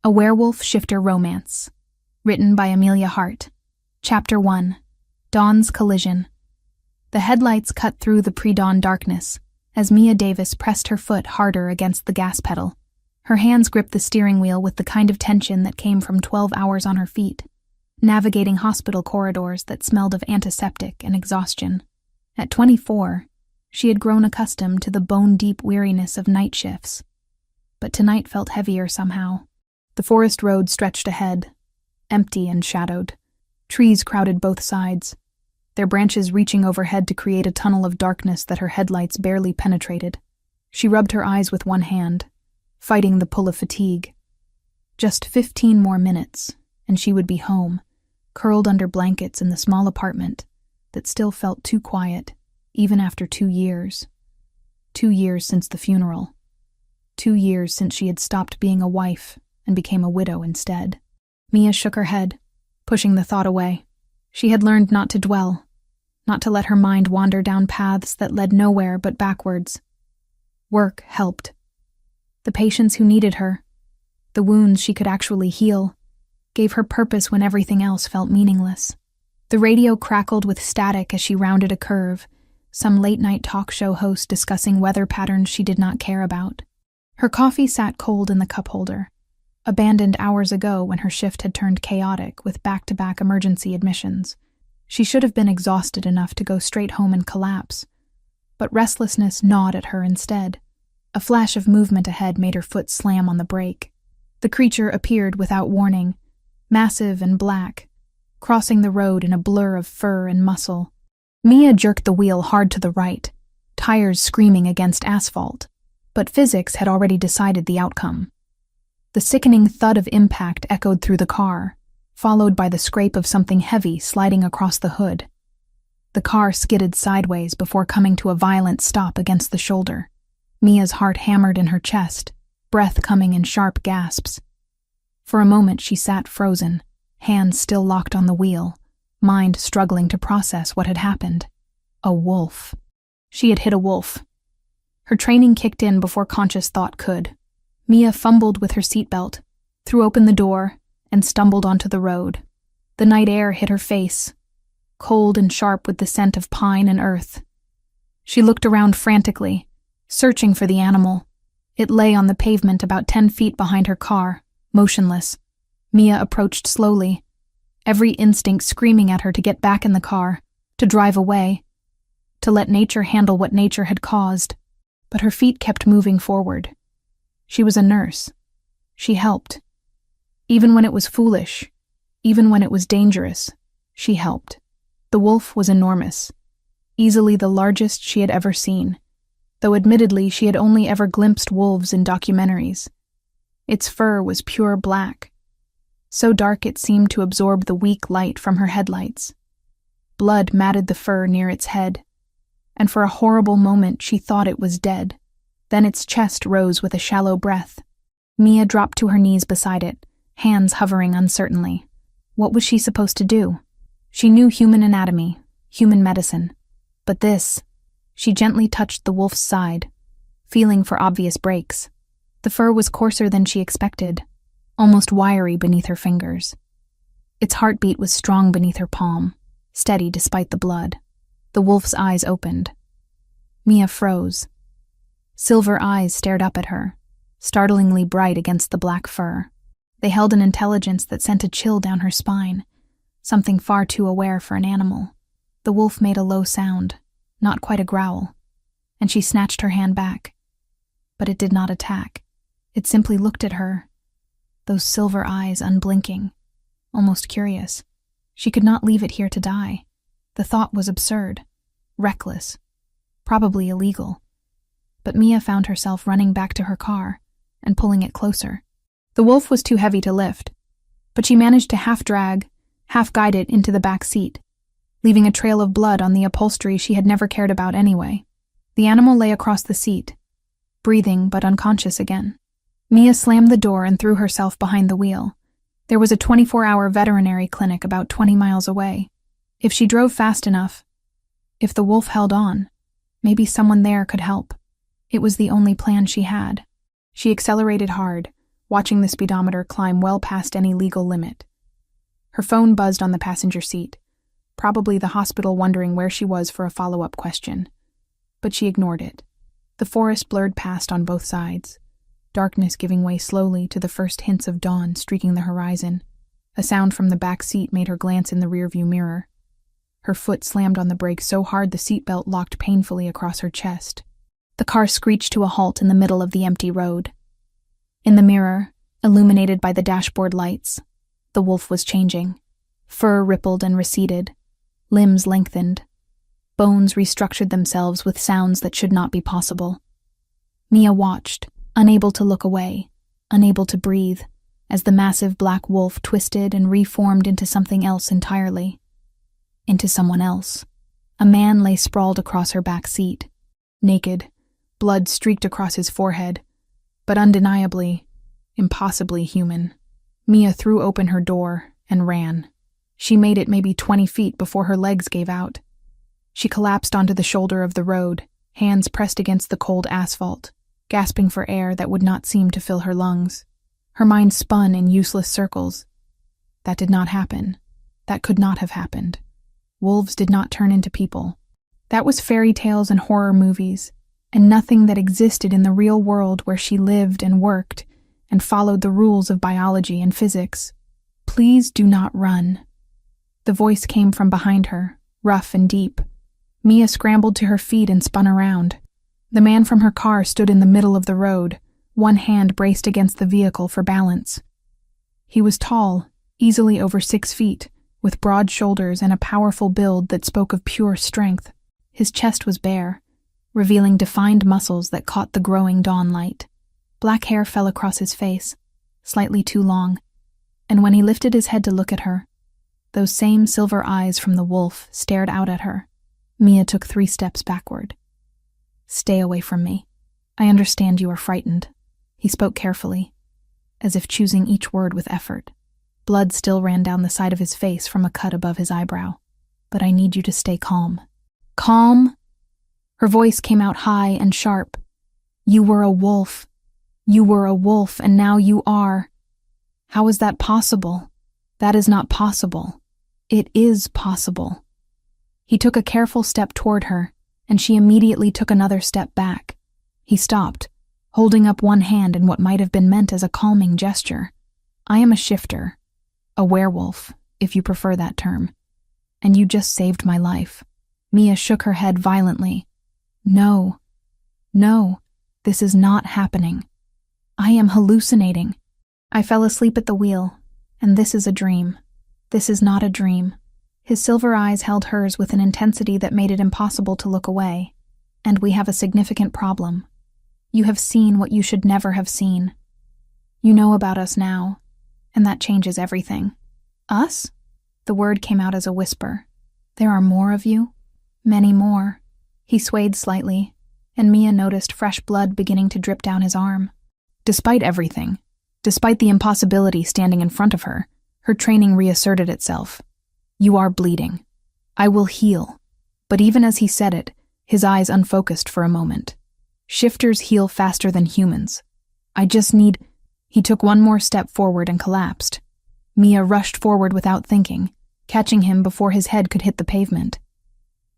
A Werewolf Shifter Romance. Written by Amelia Hart. Chapter 1. Dawn's Collision. The headlights cut through the pre-dawn darkness as Mia Davis pressed her foot harder against the gas pedal. Her hands gripped the steering wheel with the kind of tension that came from 12 hours on her feet, navigating hospital corridors that smelled of antiseptic and exhaustion. At 24, she had grown accustomed to the bone-deep weariness of night shifts. But tonight felt heavier somehow. The forest road stretched ahead, empty and shadowed. Trees crowded both sides, their branches reaching overhead to create a tunnel of darkness that her headlights barely penetrated. She rubbed her eyes with one hand, fighting the pull of fatigue. Just 15 more minutes, and she would be home, curled under blankets in the small apartment that still felt too quiet, even after 2 years. 2 years since the funeral. 2 years since she had stopped being a wife and became a widow instead. Mia shook her head, pushing the thought away. She had learned not to dwell, not to let her mind wander down paths that led nowhere but backwards. Work helped. The patients who needed her, the wounds she could actually heal, gave her purpose when everything else felt meaningless. The radio crackled with static as she rounded a curve, some late-night talk show host discussing weather patterns she did not care about. Her coffee sat cold in the cup holder, abandoned hours ago when her shift had turned chaotic with back-to-back emergency admissions. She should have been exhausted enough to go straight home and collapse, but restlessness gnawed at her instead. A flash of movement ahead made her foot slam on the brake. The creature appeared without warning, massive and black, crossing the road in a blur of fur and muscle. Mia jerked the wheel hard to the right, tires screaming against asphalt, but physics had already decided the outcome. The sickening thud of impact echoed through the car, followed by the scrape of something heavy sliding across the hood. The car skidded sideways before coming to a violent stop against the shoulder. Mia's heart hammered in her chest, breath coming in sharp gasps. For a moment she sat frozen, hands still locked on the wheel, mind struggling to process what had happened. A wolf. She had hit a wolf. Her training kicked in before conscious thought could. Mia fumbled with her seatbelt, threw open the door, and stumbled onto the road. The night air hit her face, cold and sharp with the scent of pine and earth. She looked around frantically, searching for the animal. It lay on the pavement about 10 feet behind her car, motionless. Mia approached slowly, every instinct screaming at her to get back in the car, to drive away, to let nature handle what nature had caused. But her feet kept moving forward. She was a nurse. She helped. Even when it was foolish, even when it was dangerous, she helped. The wolf was enormous, easily the largest she had ever seen, though admittedly she had only ever glimpsed wolves in documentaries. Its fur was pure black, so dark it seemed to absorb the weak light from her headlights. Blood matted the fur near its head, and for a horrible moment she thought it was dead. Then its chest rose with a shallow breath. Mia dropped to her knees beside it, hands hovering uncertainly. What was she supposed to do? She knew human anatomy, human medicine. But this, she gently touched the wolf's side, feeling for obvious breaks. The fur was coarser than she expected, almost wiry beneath her fingers. Its heartbeat was strong beneath her palm, steady despite the blood. The wolf's eyes opened. Mia froze. Silver eyes stared up at her, startlingly bright against the black fur. They held an intelligence that sent a chill down her spine, something far too aware for an animal. The wolf made a low sound, not quite a growl, and she snatched her hand back. But it did not attack. It simply looked at her, those silver eyes unblinking, almost curious. She could not leave it here to die. The thought was absurd, reckless, probably illegal. But Mia found herself running back to her car and pulling it closer. The wolf was too heavy to lift, but she managed to half-drag, half-guide it into the back seat, leaving a trail of blood on the upholstery she had never cared about anyway. The animal lay across the seat, breathing but unconscious again. Mia slammed the door and threw herself behind the wheel. There was a 24-hour veterinary clinic about 20 miles away. If she drove fast enough, if the wolf held on, maybe someone there could help. It was the only plan she had. She accelerated hard, watching the speedometer climb well past any legal limit. Her phone buzzed on the passenger seat, probably the hospital wondering where she was for a follow-up question. But she ignored it. The forest blurred past on both sides, darkness giving way slowly to the first hints of dawn streaking the horizon. A sound from the back seat made her glance in the rearview mirror. Her foot slammed on the brake so hard the seatbelt locked painfully across her chest. The car screeched to a halt in the middle of the empty road. In the mirror, illuminated by the dashboard lights, the wolf was changing. Fur rippled and receded, limbs lengthened. Bones restructured themselves with sounds that should not be possible. Mia watched, unable to look away, unable to breathe, as the massive black wolf twisted and reformed into something else entirely. Into someone else. A man lay sprawled across her back seat, naked, blood streaked across his forehead, but undeniably, impossibly human. Mia threw open her door and ran. She made it maybe 20 feet before her legs gave out. She collapsed onto the shoulder of the road, hands pressed against the cold asphalt, gasping for air that would not seem to fill her lungs. Her mind spun in useless circles. That did not happen. That could not have happened. Wolves did not turn into people. That was fairy tales and horror movies, and nothing that existed in the real world where she lived and worked and followed the rules of biology and physics. Please do not run. The voice came from behind her, rough and deep. Mia scrambled to her feet and spun around. The man from her car stood in the middle of the road, one hand braced against the vehicle for balance. He was tall, easily over 6 feet, with broad shoulders and a powerful build that spoke of pure strength. His chest was bare, revealing defined muscles that caught the growing dawn light. Black hair fell across his face, slightly too long, and when he lifted his head to look at her, those same silver eyes from the wolf stared out at her. Mia took 3 steps backward. "Stay away from me. I understand you are frightened." He spoke carefully, as if choosing each word with effort. Blood still ran down the side of his face from a cut above his eyebrow. "But I need you to stay calm." "Calm?" Her voice came out high and sharp. "You were a wolf. You were a wolf, and now you are. How is that possible? That is not possible. It is possible." He took a careful step toward her, and she immediately took another step back. He stopped, holding up one hand in what might have been meant as a calming gesture. "I am a shifter, a werewolf, if you prefer that term, and you just saved my life." Mia shook her head violently. No, this is not happening. I am hallucinating. I fell asleep at the wheel, and this is a dream. This is not a dream." His silver eyes held hers with an intensity that made it impossible to look away. "And we have a significant problem. You have seen what you should never have seen. You know about us now, and that changes everything." "Us?" The word came out as a whisper. "There are more of you?" "Many more." He swayed slightly, and Mia noticed fresh blood beginning to drip down his arm. Despite everything, despite the impossibility standing in front of her, her training reasserted itself. "You are bleeding. I will heal." But even as he said it, his eyes unfocused for a moment. "Shifters heal faster than humans. I just need—" He took one more step forward and collapsed. Mia rushed forward without thinking, catching him before his head could hit the pavement.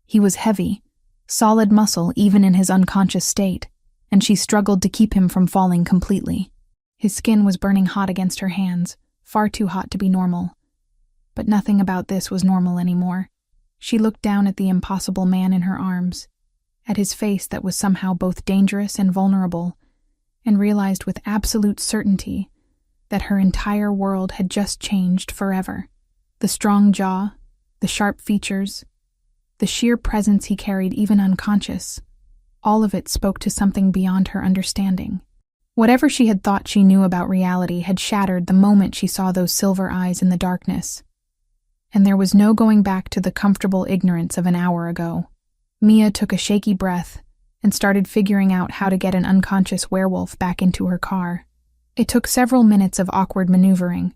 He was heavy, solid muscle even in his unconscious state, and she struggled to keep him from falling completely. His skin was burning hot against her hands, far too hot to be normal. But nothing about this was normal anymore. She looked down at the impossible man in her arms, at his face that was somehow both dangerous and vulnerable, and realized with absolute certainty that her entire world had just changed forever. The strong jaw, the sharp features, the sheer presence he carried even unconscious, all of it spoke to something beyond her understanding. Whatever she had thought she knew about reality had shattered the moment she saw those silver eyes in the darkness. And there was no going back to the comfortable ignorance of an hour ago. Mia took a shaky breath and started figuring out how to get an unconscious werewolf back into her car. It took several minutes of awkward maneuvering,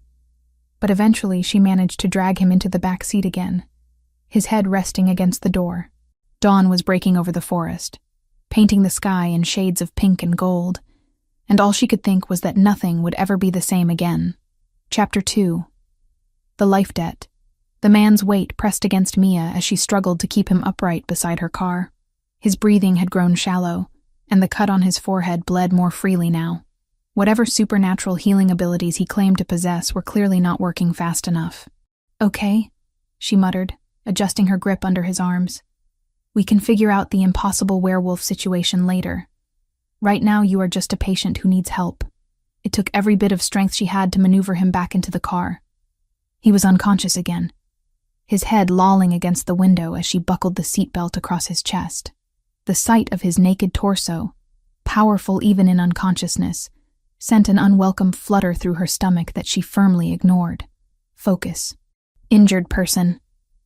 but eventually she managed to drag him into the back seat again, his head resting against the door. Dawn was breaking over the forest, painting the sky in shades of pink and gold, and all she could think was that nothing would ever be the same again. Chapter 2. The Life Debt. The man's weight pressed against Mia as she struggled to keep him upright beside her car. His breathing had grown shallow, and the cut on his forehead bled more freely now. Whatever supernatural healing abilities he claimed to possess were clearly not working fast enough. "Okay," she muttered, adjusting her grip under his arms. "We can figure out the impossible werewolf situation later. Right now you are just a patient who needs help." It took every bit of strength she had to maneuver him back into the car. He was unconscious again, his head lolling against the window as she buckled the seatbelt across his chest. The sight of his naked torso, powerful even in unconsciousness, sent an unwelcome flutter through her stomach that she firmly ignored. Focus. Injured person.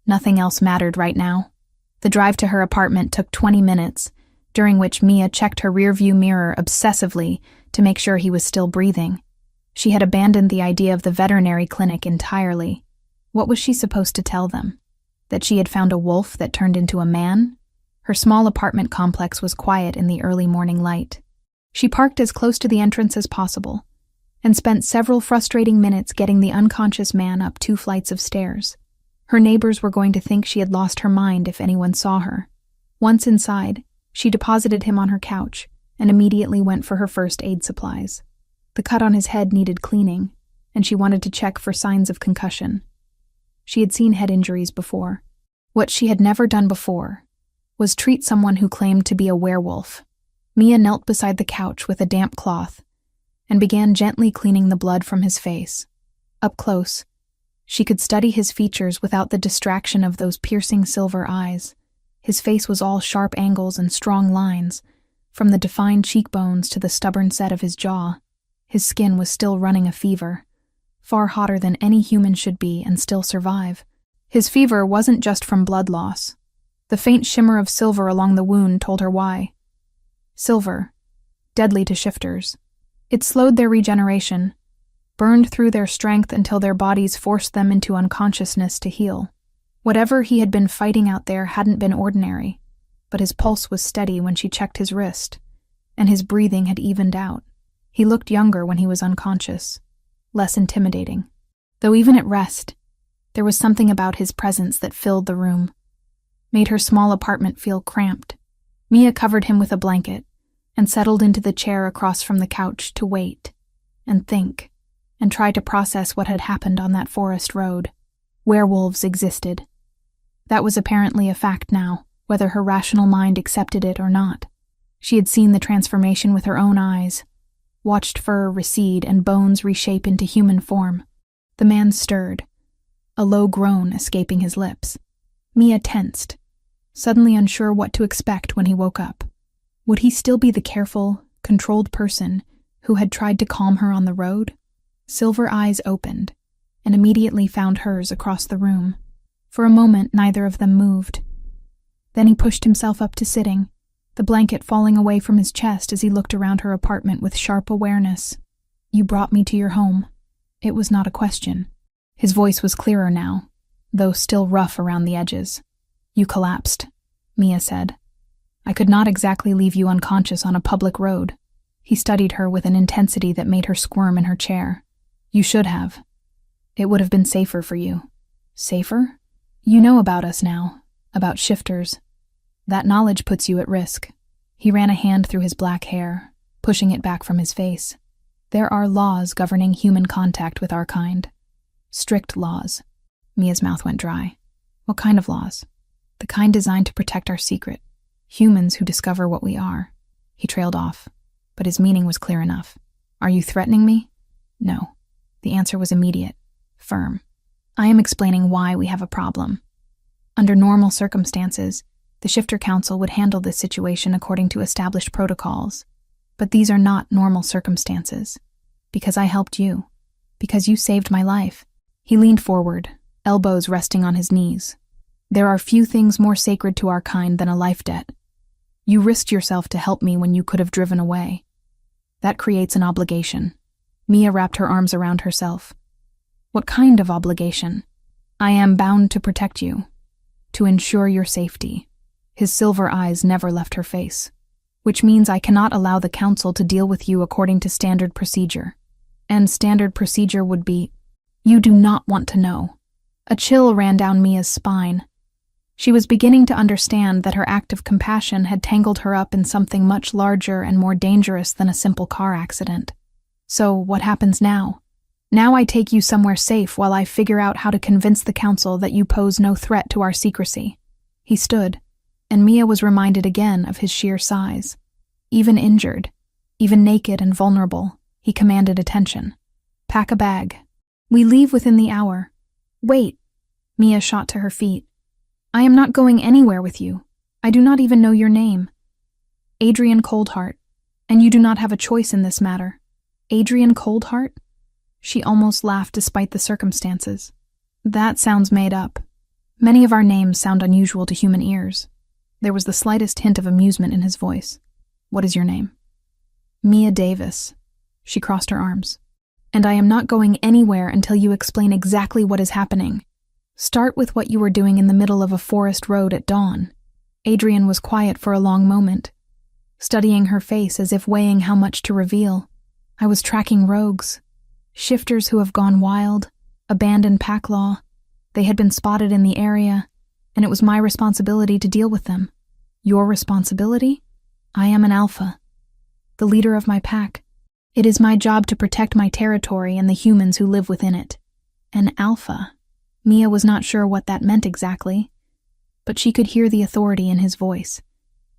Nothing else mattered right now. The drive to her apartment took 20 minutes, during which Mia checked her rearview mirror obsessively to make sure he was still breathing. She had abandoned the idea of the veterinary clinic entirely. What was she supposed to tell them? That she had found a wolf that turned into a man? Her small apartment complex was quiet in the early morning light. She parked as close to the entrance as possible, and spent several frustrating minutes getting the unconscious man up 2 flights of stairs. Her neighbors were going to think she had lost her mind if anyone saw her. Once inside, she deposited him on her couch and immediately went for her first aid supplies. The cut on his head needed cleaning, and she wanted to check for signs of concussion. She had seen head injuries before. What she had never done before was treat someone who claimed to be a werewolf. Mia knelt beside the couch with a damp cloth and began gently cleaning the blood from his face. Up close, she could study his features without the distraction of those piercing silver eyes. His face was all sharp angles and strong lines, from the defined cheekbones to the stubborn set of his jaw. His skin was still running a fever, far hotter than any human should be and still survive. His fever wasn't just from blood loss. The faint shimmer of silver along the wound told her why. Silver, deadly to shifters. It slowed their regeneration, burned through their strength until their bodies forced them into unconsciousness to heal. Whatever he had been fighting out there hadn't been ordinary, but his pulse was steady when she checked his wrist, and his breathing had evened out. He looked younger when he was unconscious, less intimidating. Though even at rest, there was something about his presence that filled the room, made her small apartment feel cramped. Mia covered him with a blanket and settled into the chair across from the couch to wait and think and try to process what had happened on that forest road. Werewolves existed. That was apparently a fact now, whether her rational mind accepted it or not. She had seen the transformation with her own eyes, watched fur recede and bones reshape into human form. The man stirred, a low groan escaping his lips. Mia tensed, suddenly unsure what to expect when he woke up. Would he still be the careful, controlled person who had tried to calm her on the road? Silver eyes opened, and immediately found hers across the room. For a moment, neither of them moved. Then he pushed himself up to sitting, the blanket falling away from his chest as he looked around her apartment with sharp awareness. "You brought me to your home." It was not a question. His voice was clearer now, though still rough around the edges. "You collapsed," Mia said. "I could not exactly leave you unconscious on a public road." He studied her with an intensity that made her squirm in her chair. "You should have. It would have been safer for you." "Safer? You know about us now, about shifters. That knowledge puts you at risk." He ran a hand through his black hair, pushing it back from his face. "There are laws governing human contact with our kind. Strict laws." Mia's mouth went dry. "What kind of laws?" "The kind designed to protect our secret. Humans who discover what we are." He trailed off, but his meaning was clear enough. "Are you threatening me?" "No." The answer was immediate, firm. "I am explaining why we have a problem. Under normal circumstances, the Shifter Council would handle this situation according to established protocols. But these are not normal circumstances. Because I helped you. Because you saved my life." He leaned forward, elbows resting on his knees. "There are few things more sacred to our kind than a life debt. You risked yourself to help me when you could have driven away. That creates an obligation." Mia wrapped her arms around herself. "What kind of obligation?" "I am bound to protect you, to ensure your safety." His silver eyes never left her face. which means I cannot allow the council to deal with you according to standard procedure. And standard procedure would be, you do not want to know. A chill ran down Mia's spine. She was beginning to understand that her act of compassion had tangled her up in something much larger and more dangerous than a simple car accident. So, what happens now? Now I take you somewhere safe while I figure out how to convince the council that you pose no threat to our secrecy. He stood, and Mia was reminded again of his sheer size. Even injured, even naked and vulnerable, he commanded attention. Pack a bag. We leave within the hour. Wait. Mia shot to her feet. I am not going anywhere with you. I do not even know your name. Adrian Coldheart, and you do not have a choice in this matter. Adrian Coldheart? She almost laughed despite the circumstances. That sounds made up. Many of our names sound unusual to human ears. There was the slightest hint of amusement in his voice. What is your name? Mia Davis. She crossed her arms. And I am not going anywhere until you explain exactly what is happening. Start with what you were doing in the middle of a forest road at dawn. Adrian was quiet for a long moment, studying her face as if weighing how much to reveal. I was tracking rogues. Shifters who have gone wild, abandoned pack law. They had been spotted in the area, and it was my responsibility to deal with them. Your responsibility? I am an alpha, the leader of my pack. It is my job to protect my territory and the humans who live within it. An alpha. Mia was not sure what that meant exactly, but she could hear the authority in his voice,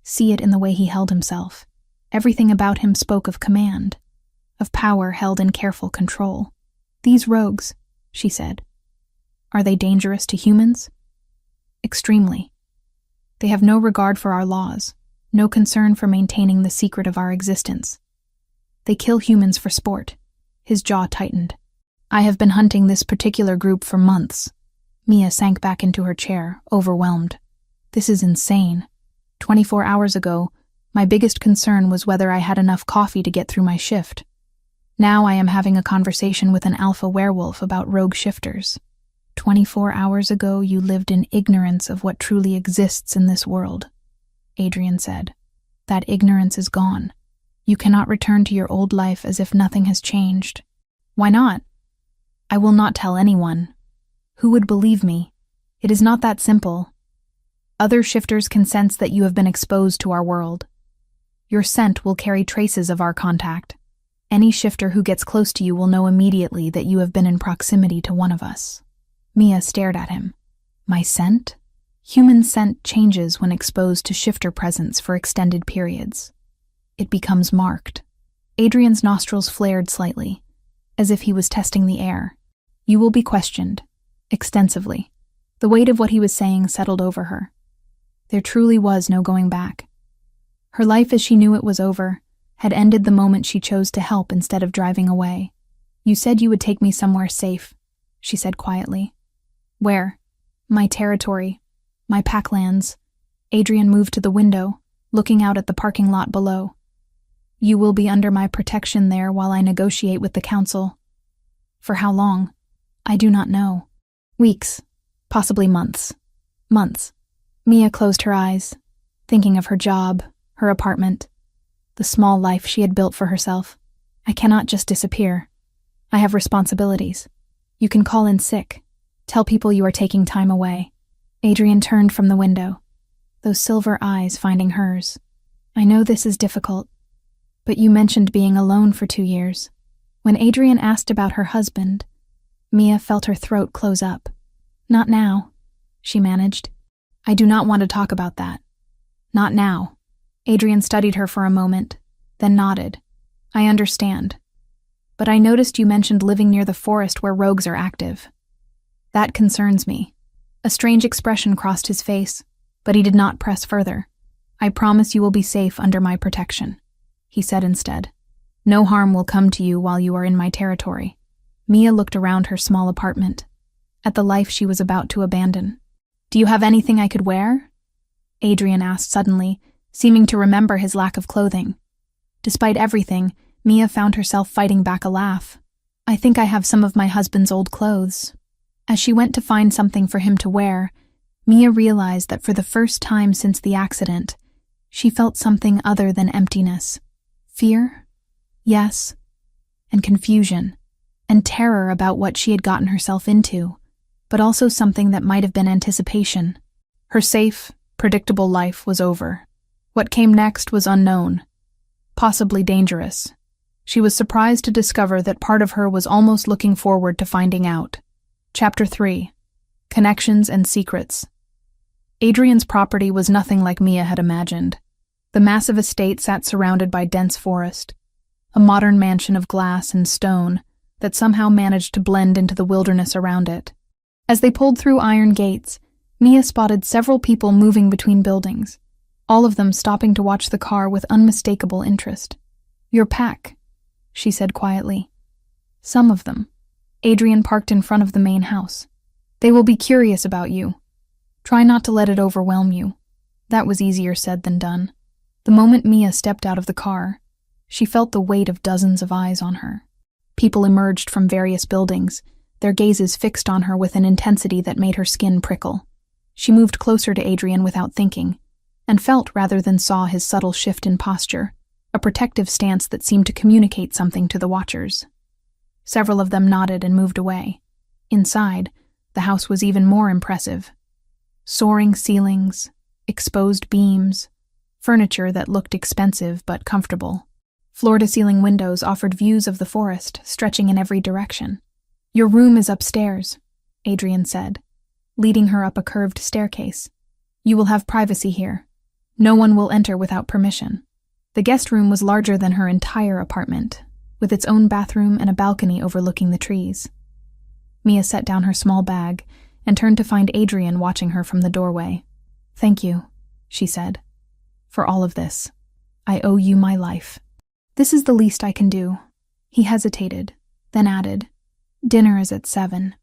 see it in the way he held himself. Everything about him spoke of command, of power held in careful control. These rogues, she said, are they dangerous to humans? Extremely. They have no regard for our laws, no concern for maintaining the secret of our existence. They kill humans for sport. His jaw tightened. I have been hunting this particular group for months. Mia sank back into her chair, overwhelmed. This is insane. 24 hours ago, my biggest concern was whether I had enough coffee to get through my shift. Now I am having a conversation with an alpha werewolf about rogue shifters. 24 hours ago, you lived in ignorance of what truly exists in this world, Adrian said. That ignorance is gone. You cannot return to your old life as if nothing has changed. Why not? I will not tell anyone. Who would believe me? It is not that simple. Other shifters can sense that you have been exposed to our world. Your scent will carry traces of our contact. Any shifter who gets close to you will know immediately that you have been in proximity to one of us. Mia stared at him. My scent? Human scent changes when exposed to shifter presence for extended periods. It becomes marked. Adrian's nostrils flared slightly, as if he was testing the air. You will be questioned. Extensively. The weight of what he was saying settled over her. There truly was no going back. Her life as she knew it was over had ended the moment she chose to help instead of driving away. You said you would take me somewhere safe, she said quietly. Where? My territory. My packlands. Adrian moved to the window, looking out at the parking lot below. You will be under my protection there while I negotiate with the council. For how long? I do not know. Weeks. Possibly months. Months. Mia closed her eyes, thinking of her job, her apartment, the small life she had built for herself. I cannot just disappear. I have responsibilities. You can call in sick. Tell people you are taking time away. Adrian turned from the window, those silver eyes finding hers. I know this is difficult, but you mentioned being alone for 2 years. When Adrian asked about her husband, Mia felt her throat close up. Not now, she managed. I do not want to talk about that. Not now. Adrian studied her for a moment, then nodded. I understand. But I noticed you mentioned living near the forest where rogues are active. That concerns me. A strange expression crossed his face, but he did not press further. I promise you will be safe under my protection, he said instead. No harm will come to you while you are in my territory. Mia looked around her small apartment, at the life she was about to abandon. Do you have anything I could wear? Adrian asked suddenly, seeming to remember his lack of clothing. Despite everything, Mia found herself fighting back a laugh. I think I have some of my husband's old clothes. As she went to find something for him to wear, Mia realized that for the first time since the accident, She felt something other than emptiness. Fear? Yes. And confusion. And terror about what she had gotten herself into, but also something that might have been anticipation. Her safe, predictable life was over. What came next was unknown, possibly dangerous. She was surprised to discover that part of her was almost looking forward to finding out. Chapter 3. Connections and Secrets. Adrian's property was nothing like Mia had imagined. The massive estate sat surrounded by dense forest, a modern mansion of glass and stone that somehow managed to blend into the wilderness around it. As they pulled through iron gates, Mia spotted several people moving between buildings, all of them stopping to watch the car with unmistakable interest. "Your pack," she said quietly. "Some of them." Adrian parked in front of the main house. "They will be curious about you. Try not to let it overwhelm you." That was easier said than done. The moment Mia stepped out of the car, she felt the weight of dozens of eyes on her. People emerged from various buildings, their gazes fixed on her with an intensity that made her skin prickle. She moved closer to Adrian without thinking, and felt rather than saw his subtle shift in posture, a protective stance that seemed to communicate something to the watchers. Several of them nodded and moved away. Inside, the house was even more impressive. Soaring ceilings, exposed beams, furniture that looked expensive but comfortable. Floor-to-ceiling windows offered views of the forest, stretching in every direction. "Your room is upstairs," Adrian said, leading her up a curved staircase. "You will have privacy here. No one will enter without permission." The guest room was larger than her entire apartment, with its own bathroom and a balcony overlooking the trees. Mia set down her small bag and turned to find Adrian watching her from the doorway. "Thank you," she said, "for all of this. I owe you my life." "This is the least I can do." He hesitated, then added, "Dinner is at 7.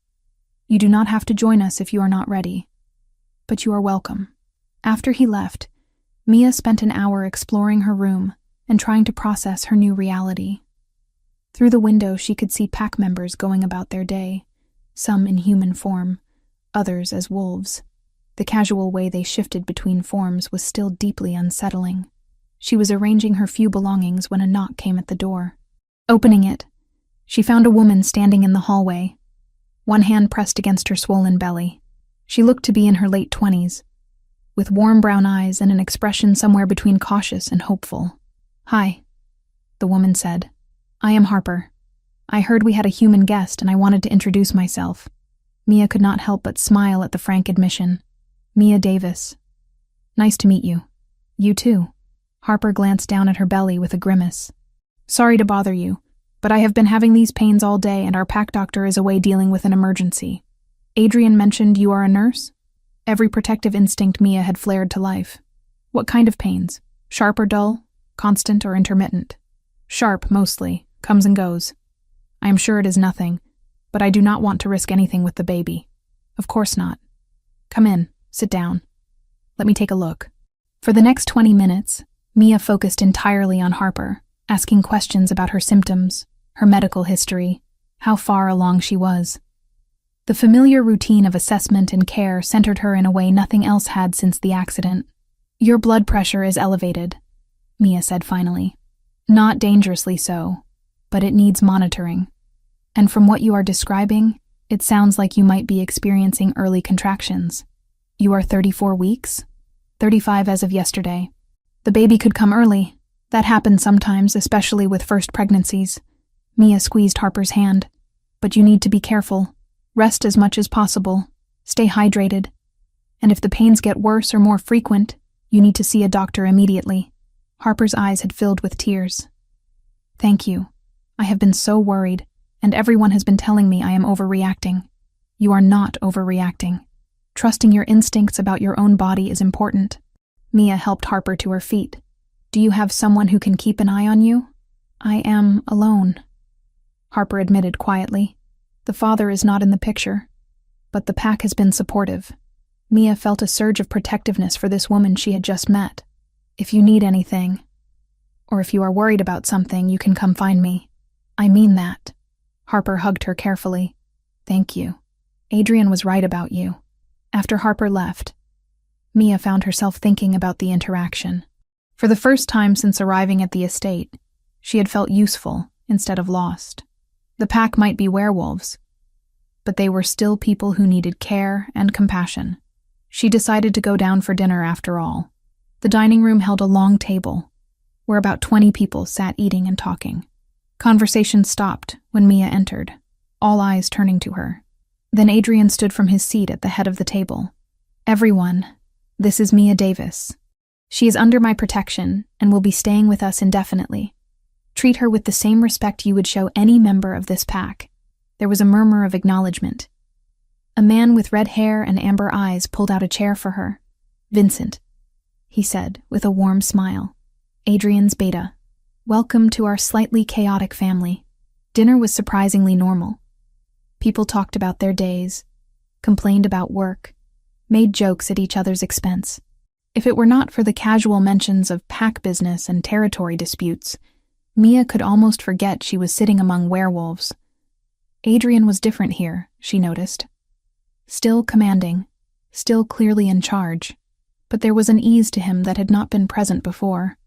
You do not have to join us if you are not ready. But you are welcome." After he left, Mia spent an hour exploring her room and trying to process her new reality. Through the window, she could see pack members going about their day, some in human form, others as wolves. The casual way they shifted between forms was still deeply unsettling. She was arranging her few belongings when a knock came at the door. Opening it, she found a woman standing in the hallway, one hand pressed against her swollen belly. She looked to be in her late 20s, with warm brown eyes and an expression somewhere between cautious and hopeful. "Hi," the woman said. "I am Harper. I heard we had a human guest and I wanted to introduce myself." Mia could not help but smile at the frank admission. "Mia Davis. Nice to meet you." "You too." Harper glanced down at her belly with a grimace. "Sorry to bother you, but I have been having these pains all day and our pack doctor is away dealing with an emergency. Adrian mentioned you are a nurse?" Every protective instinct Mia had flared to life. "What kind of pains? Sharp or dull? Constant or intermittent?" "Sharp, mostly. Comes and goes. I am sure it is nothing, but I do not want to risk anything with the baby." "Of course not. Come in, sit down. Let me take a look." For the next 20 minutes, Mia focused entirely on Harper, asking questions about her symptoms, her medical history, how far along she was. The familiar routine of assessment and care centered her in a way nothing else had since the accident. "Your blood pressure is elevated," Mia said finally. "Not dangerously so, but it needs monitoring. And from what you are describing, it sounds like you might be experiencing early contractions. You are 34 weeks? 35 as of yesterday. The baby could come early. That happens sometimes, especially with first pregnancies." Mia squeezed Harper's hand. "But you need to be careful. Rest as much as possible. Stay hydrated. And if the pains get worse or more frequent, you need to see a doctor immediately." Harper's eyes had filled with tears. "Thank you. I have been so worried, and everyone has been telling me I am overreacting." "You are not overreacting. Trusting your instincts about your own body is important." Mia helped Harper to her feet. "Do you have someone who can keep an eye on you?" "I am alone," Harper admitted quietly. "The father is not in the picture, but the pack has been supportive." Mia felt a surge of protectiveness for this woman she had just met. "If you need anything, or if you are worried about something, you can come find me." "I mean that." Harper hugged her carefully. "Thank you. Adrian was right about you." After Harper left, Mia found herself thinking about the interaction. For the first time since arriving at the estate, she had felt useful instead of lost. The pack might be werewolves, but they were still people who needed care and compassion. She decided to go down for dinner after all. The dining room held a long table, where about 20 people sat eating and talking. Conversation stopped when Mia entered, all eyes turning to her. Then Adrian stood from his seat at the head of the table. "Everyone, this is Mia Davis. She is under my protection and will be staying with us indefinitely. Treat her with the same respect you would show any member of this pack." There was a murmur of acknowledgement. A man with red hair and amber eyes pulled out a chair for her. "Vincent," he said with a warm smile. "Adrian's beta. Welcome to our slightly chaotic family." Dinner was surprisingly normal. People talked about their days, complained about work, made jokes at each other's expense. If it were not for the casual mentions of pack business and territory disputes, Mia could almost forget she was sitting among werewolves. Adrian was different here, she noticed. Still commanding, still clearly in charge, but there was an ease to him that had not been present before.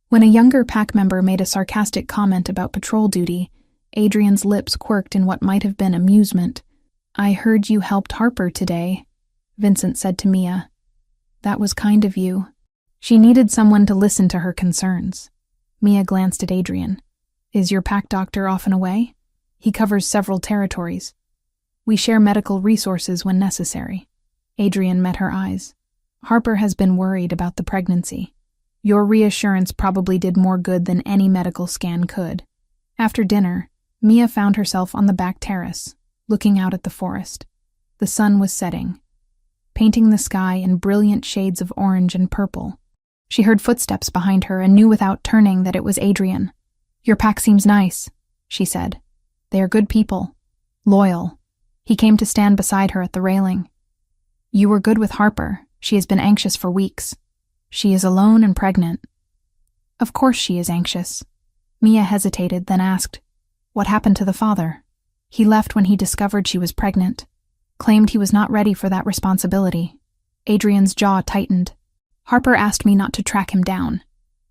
When a younger pack member made a sarcastic comment about patrol duty, Adrian's lips quirked in what might have been amusement. "I heard you helped Harper today," Vincent said to Mia. "That was kind of you." She needed someone to listen to her concerns. Mia glanced at Adrian. "Is your pack doctor often away?" "He covers several territories. We share medical resources when necessary." Adrian met her eyes. "Harper has been worried about the pregnancy. Your reassurance probably did more good than any medical scan could." After dinner, Mia found herself on the back terrace, looking out at the forest. The sun was setting, painting the sky in brilliant shades of orange and purple. She heard footsteps behind her and knew without turning that it was Adrian. "Your pack seems nice," she said. "They are good people. Loyal." He came to stand beside her at the railing. "You were good with Harper. She has been anxious for weeks. She is alone and pregnant." "Of course she is anxious." Mia hesitated, then asked, "What happened to the father?" "He left when he discovered she was pregnant. Claimed he was not ready for that responsibility." Adrian's jaw tightened. "Harper asked me not to track him down.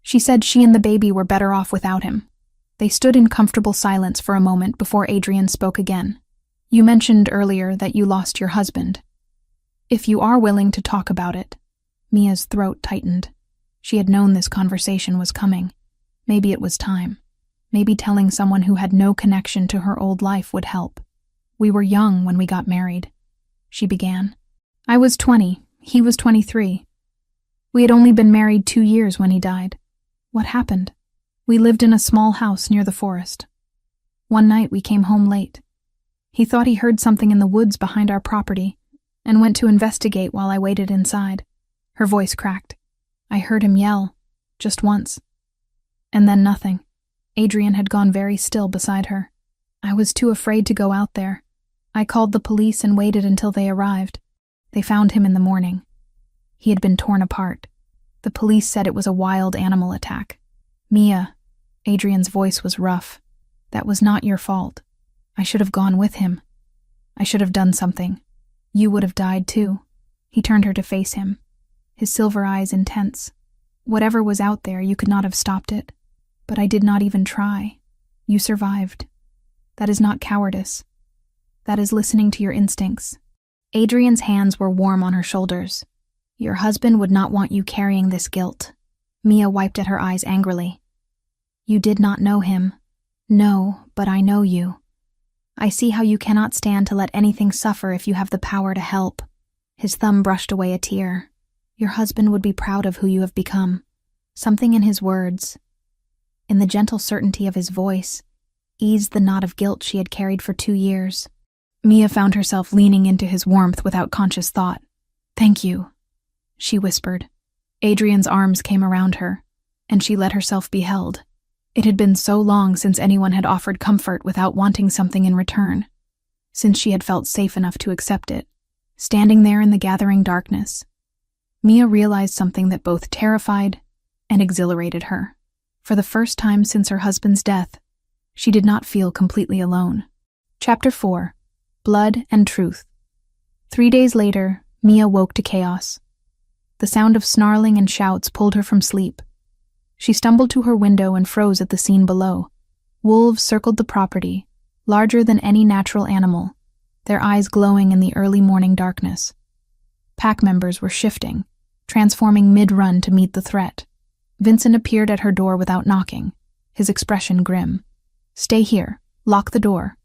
She said she and the baby were better off without him." They stood in comfortable silence for a moment before Adrian spoke again. "You mentioned earlier that you lost your husband. If you are willing to talk about it." Mia's throat tightened. She had known this conversation was coming. Maybe it was time. Maybe telling someone who had no connection to her old life would help. "We were young when we got married," she began. "I was 20. He was 23. We had only been married 2 years when he died. What happened? We lived in a small house near the forest. One night we came home late. He thought he heard something in the woods behind our property and went to investigate while I waited inside." Her voice cracked. "I heard him yell, just once. And then nothing." Adrian had gone very still beside her. "I was too afraid to go out there. I called the police and waited until they arrived. They found him in the morning. He had been torn apart. The police said it was a wild animal attack." "Mia," Adrian's voice was rough. "That was not your fault. I should have gone with him. I should have done something. You would have died too." He turned her to face him, his silver eyes intense. "Whatever was out there, you could not have stopped it. But I did not even try. You survived. That is not cowardice. That is listening to your instincts." Adrian's hands were warm on her shoulders. "Your husband would not want you carrying this guilt." Mia wiped at her eyes angrily. "You did not know him." "No, but I know you. I see how you cannot stand to let anything suffer if you have the power to help." His thumb brushed away a tear. "Your husband would be proud of who you have become." Something in his words, in the gentle certainty of his voice, eased the knot of guilt she had carried for 2 years. Mia found herself leaning into his warmth without conscious thought. "Thank you," she whispered. Adrian's arms came around her, and she let herself be held. It had been so long since anyone had offered comfort without wanting something in return, since she had felt safe enough to accept it. Standing there in the gathering darkness, Mia realized something that both terrified and exhilarated her. For the first time since her husband's death, she did not feel completely alone. Chapter 4. Blood and Truth. 3 days later, Mia woke to chaos. The sound of snarling and shouts pulled her from sleep. She stumbled to her window and froze at the scene below. Wolves circled the property, larger than any natural animal, their eyes glowing in the early morning darkness. Pack members were shifting, transforming mid-run to meet the threat. Vincent appeared at her door without knocking, his expression grim. "Stay here. Lock the door.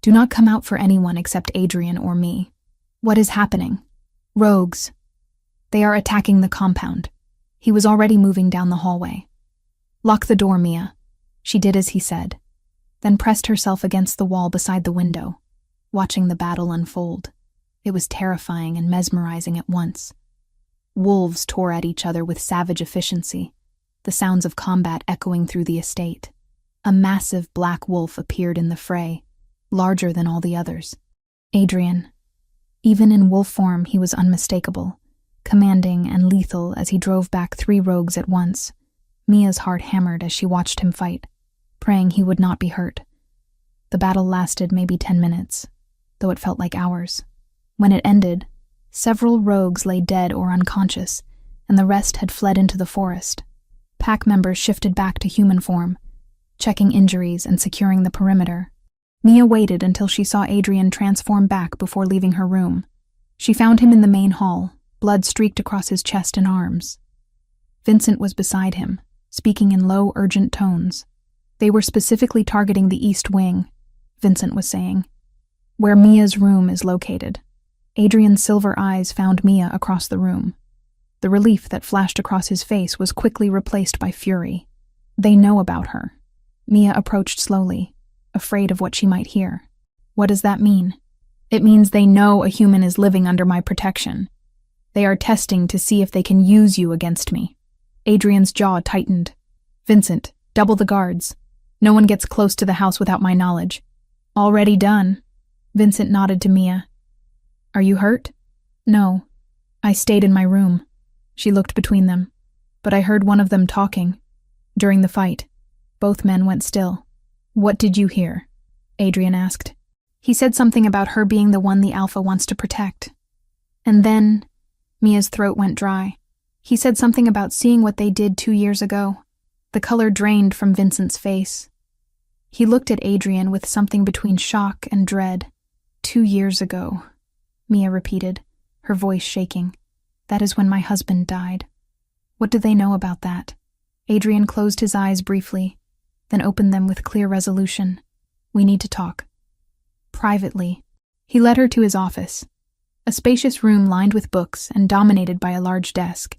Do not come out for anyone except Adrian or me." "What is happening?" "Rogues. They are attacking the compound." He was already moving down the hallway. "Lock the door, Mia." She did as he said, then pressed herself against the wall beside the window, watching the battle unfold. It was terrifying and mesmerizing at once. Wolves tore at each other with savage efficiency, the sounds of combat echoing through the estate. A massive black wolf appeared in the fray, larger than all the others. Adrian. Even in wolf form, he was unmistakable, commanding and lethal as he drove back 3 rogues at once. Mia's heart hammered as she watched him fight, praying he would not be hurt. The battle lasted maybe 10 minutes, though it felt like hours. When it ended, several rogues lay dead or unconscious, and the rest had fled into the forest. Pack members shifted back to human form, checking injuries and securing the perimeter. Mia waited until she saw Adrian transform back before leaving her room. She found him in the main hall, blood streaked across his chest and arms. Vincent was beside him, speaking in low, urgent tones. "They were specifically targeting the east wing," Vincent was saying, "where Mia's room is located." Adrian's silver eyes found Mia across the room. The relief that flashed across his face was quickly replaced by fury. "They know about her." Mia approached slowly, afraid of what she might hear. "What does that mean?" "It means they know a human is living under my protection. They are testing to see if they can use you against me." Adrian's jaw tightened. "Vincent, double the guards. No one gets close to the house without my knowledge." "Already done." Vincent nodded to Mia. "Are you hurt?" "No. I stayed in my room." She looked between them. "But I heard one of them talking. During the fight, both men went still." "What did you hear?" Adrian asked. "He said something about her being the one the Alpha wants to protect. And then," Mia's throat went dry, "he said something about seeing what they did 2 years ago." The color drained from Vincent's face. He looked at Adrian with something between shock and dread. 2 years ago," Mia repeated, her voice shaking. "That is when my husband died." "What do they know about that?" Adrian closed his eyes briefly, then opened them with clear resolution. "We need to talk." Privately, he led her to his office, a spacious room lined with books and dominated by a large desk.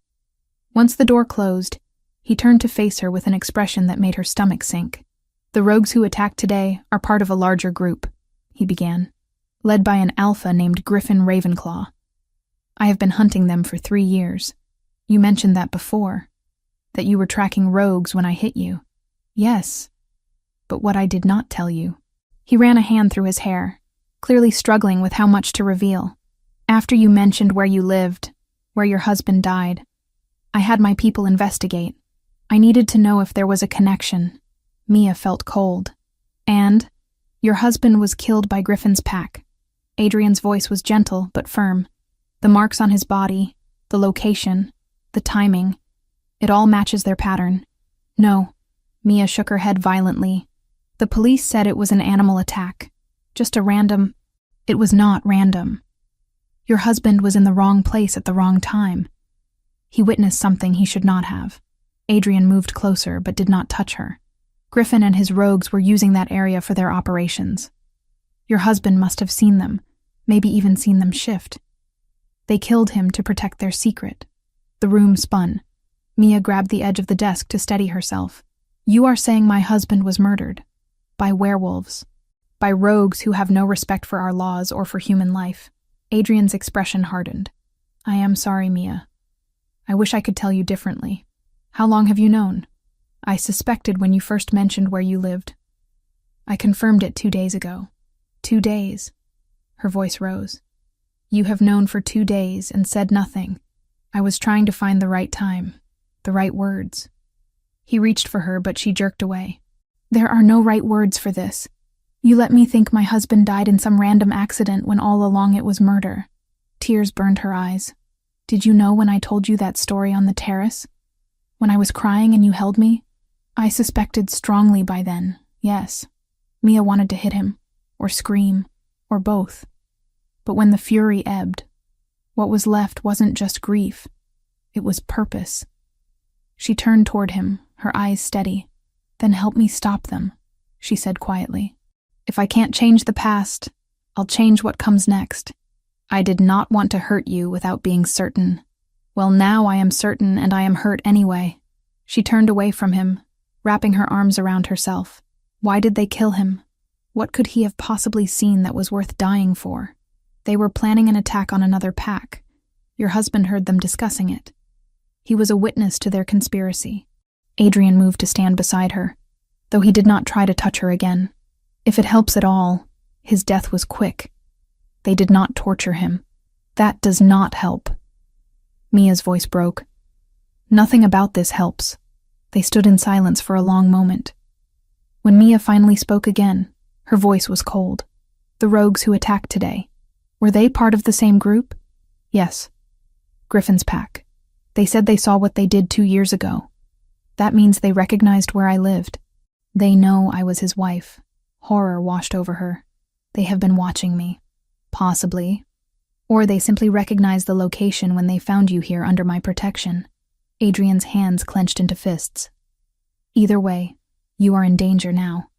Once the door closed, he turned to face her with an expression that made her stomach sink. "The rogues who attacked today are part of a larger group," he began, "led by an alpha named Griffin Ravenclaw. I have been hunting them for 3 years. You mentioned that before, that you were tracking rogues when I hit you." "Yes, but what I did not tell you." He ran a hand through his hair, clearly struggling with how much to reveal. "After you mentioned where you lived, where your husband died, I had my people investigate. I needed to know if there was a connection." Mia felt cold. "And your husband was killed by Griffin's pack." Adrian's voice was gentle but firm. "The marks on his body, the location, the timing, it all matches their pattern." "No." Mia shook her head violently. "The police said it was an animal attack. Just a random—" "It was not random. Your husband was in the wrong place at the wrong time. He witnessed something he should not have." Adrian moved closer but did not touch her. "Griffin and his rogues were using that area for their operations. Your husband must have seen them, maybe even seen them shift. They killed him to protect their secret." The room spun. Mia grabbed the edge of the desk to steady herself. "You are saying my husband was murdered? By werewolves? By rogues who have no respect for our laws or for human life?" Adrian's expression hardened. "I am sorry, Mia. I wish I could tell you differently. How long have you known?" "I suspected when you first mentioned where you lived. I confirmed it 2 days ago." 2 days. Her voice rose. "You have known for 2 days and said nothing." "I was trying to find the right time, the right words." He reached for her, but she jerked away. "There are no right words for this. You let me think my husband died in some random accident when all along it was murder." Tears burned her eyes. "Did you know when I told you that story on the terrace? When I was crying and you held me, I suspected strongly by then, yes. Mia wanted to hit him, or scream, or both. But when the fury ebbed, what was left wasn't just grief, it was purpose. She turned toward him, her eyes steady. "Then help me stop them," she said quietly. "If I can't change the past, I'll change what comes next. I did not want to hurt you without being certain. Well, now I am certain and I am hurt anyway." She turned away from him, wrapping her arms around herself. Why did they kill him? What could he have possibly seen that was worth dying for? They were planning an attack on another pack. Your husband heard them discussing it. He was a witness to their conspiracy. Adrian moved to stand beside her, though he did not try to touch her again. If it helps at all, his death was quick. They did not torture him. That does not help. Mia's voice broke. Nothing about this helps. They stood in silence for a long moment. When Mia finally spoke again, her voice was cold. "The rogues who attacked today, were they part of the same group?" "Yes. Griffin's pack. They said they saw what they did 2 years ago. That means they recognized where I lived. They know I was his wife." Horror washed over her. "They have been watching me." "Possibly. Or they simply recognized the location when they found you here under my protection." Adrian's hands clenched into fists. "Either way, you are in danger now.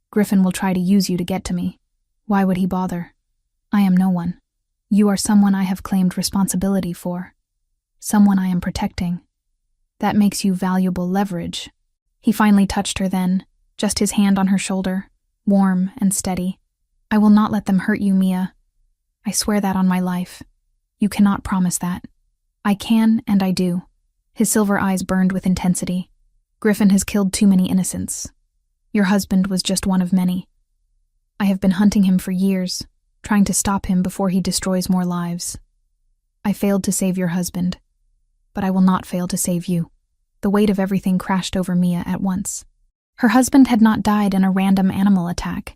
Griffin will try to use you to get to me. Why would he bother? I am no one. You are someone I have claimed responsibility for. Someone I am protecting. That makes you valuable leverage." He finally touched her then, just his hand on her shoulder, warm and steady. "I will not let them hurt you, Mia. I swear that on my life. You cannot promise that." "I can, and I do." His silver eyes burned with intensity. "Griffin has killed too many innocents. Your husband was just one of many. I have been hunting him for years, trying to stop him before he destroys more lives. I failed to save your husband, but I will not fail to save you." The weight of everything crashed over Mia at once. Her husband had not died in a random animal attack.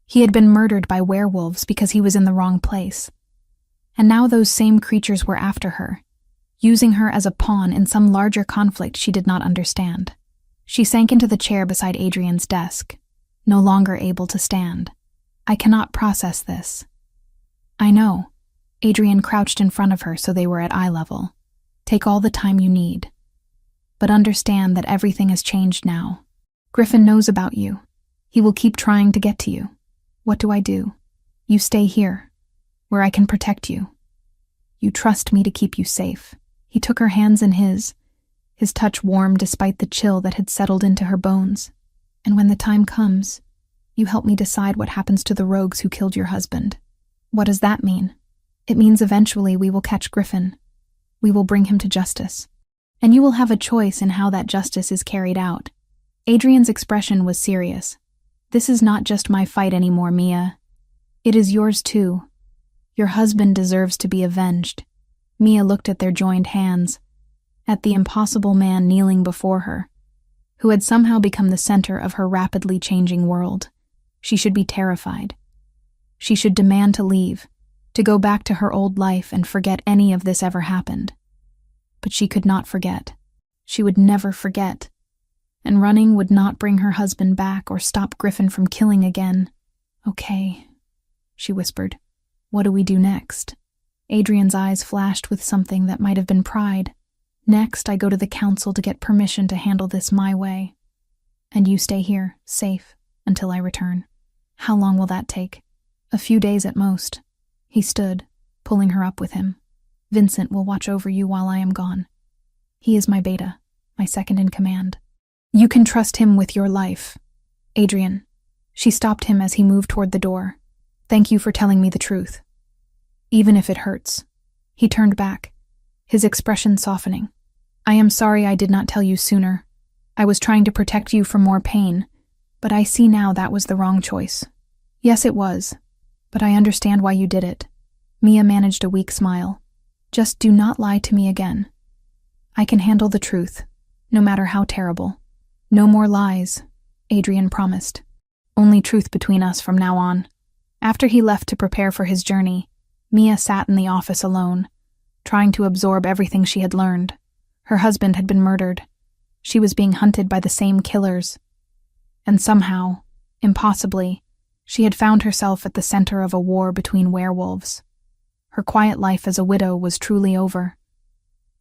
He had been murdered by werewolves because he was in the wrong place. And now those same creatures were after her, using her as a pawn in some larger conflict she did not understand. She sank into the chair beside Adrian's desk, no longer able to stand. "I cannot process this." "I know." Adrian crouched in front of her so they were at eye level. "Take all the time you need. But understand that everything has changed now. Griffin knows about you. He will keep trying to get to you. What do I do? You stay here, where I can protect you. You trust me to keep you safe." He took her hands in his touch warm despite the chill that had settled into her bones. "And when the time comes, you help me decide what happens to the rogues who killed your husband." "What does that mean?" "It means eventually we will catch Griffin. We will bring him to justice. And you will have a choice in how that justice is carried out." Adrian's expression was serious. "This is not just my fight anymore, Mia. It is yours too. Your husband deserves to be avenged." Mia looked at their joined hands, at the impossible man kneeling before her, who had somehow become the center of her rapidly changing world. She should be terrified. She should demand to leave, to go back to her old life and forget any of this ever happened. But she could not forget. She would never forget. And running would not bring her husband back or stop Griffin from killing again. "Okay," she whispered. "What do we do next?" Adrian's eyes flashed with something that might have been pride. "Next, I go to the council to get permission to handle this my way. And you stay here, safe, until I return." "How long will that take?" "A few days at most." He stood, pulling her up with him. "Vincent will watch over you while I am gone. He is my beta, my second in command. You can trust him with your life." "Adrian." She stopped him as he moved toward the door. "Thank you for telling me the truth. Even if it hurts." He turned back, his expression softening. "I am sorry I did not tell you sooner. I was trying to protect you from more pain, but I see now that was the wrong choice." "Yes, it was, but I understand why you did it." Mia managed a weak smile. "Just do not lie to me again. I can handle the truth, no matter how terrible." "No more lies," Adrian promised. "Only truth between us from now on." After he left to prepare for his journey, Mia sat in the office alone, trying to absorb everything she had learned. Her husband had been murdered. She was being hunted by the same killers. And somehow, impossibly, she had found herself at the center of a war between werewolves. Her quiet life as a widow was truly over.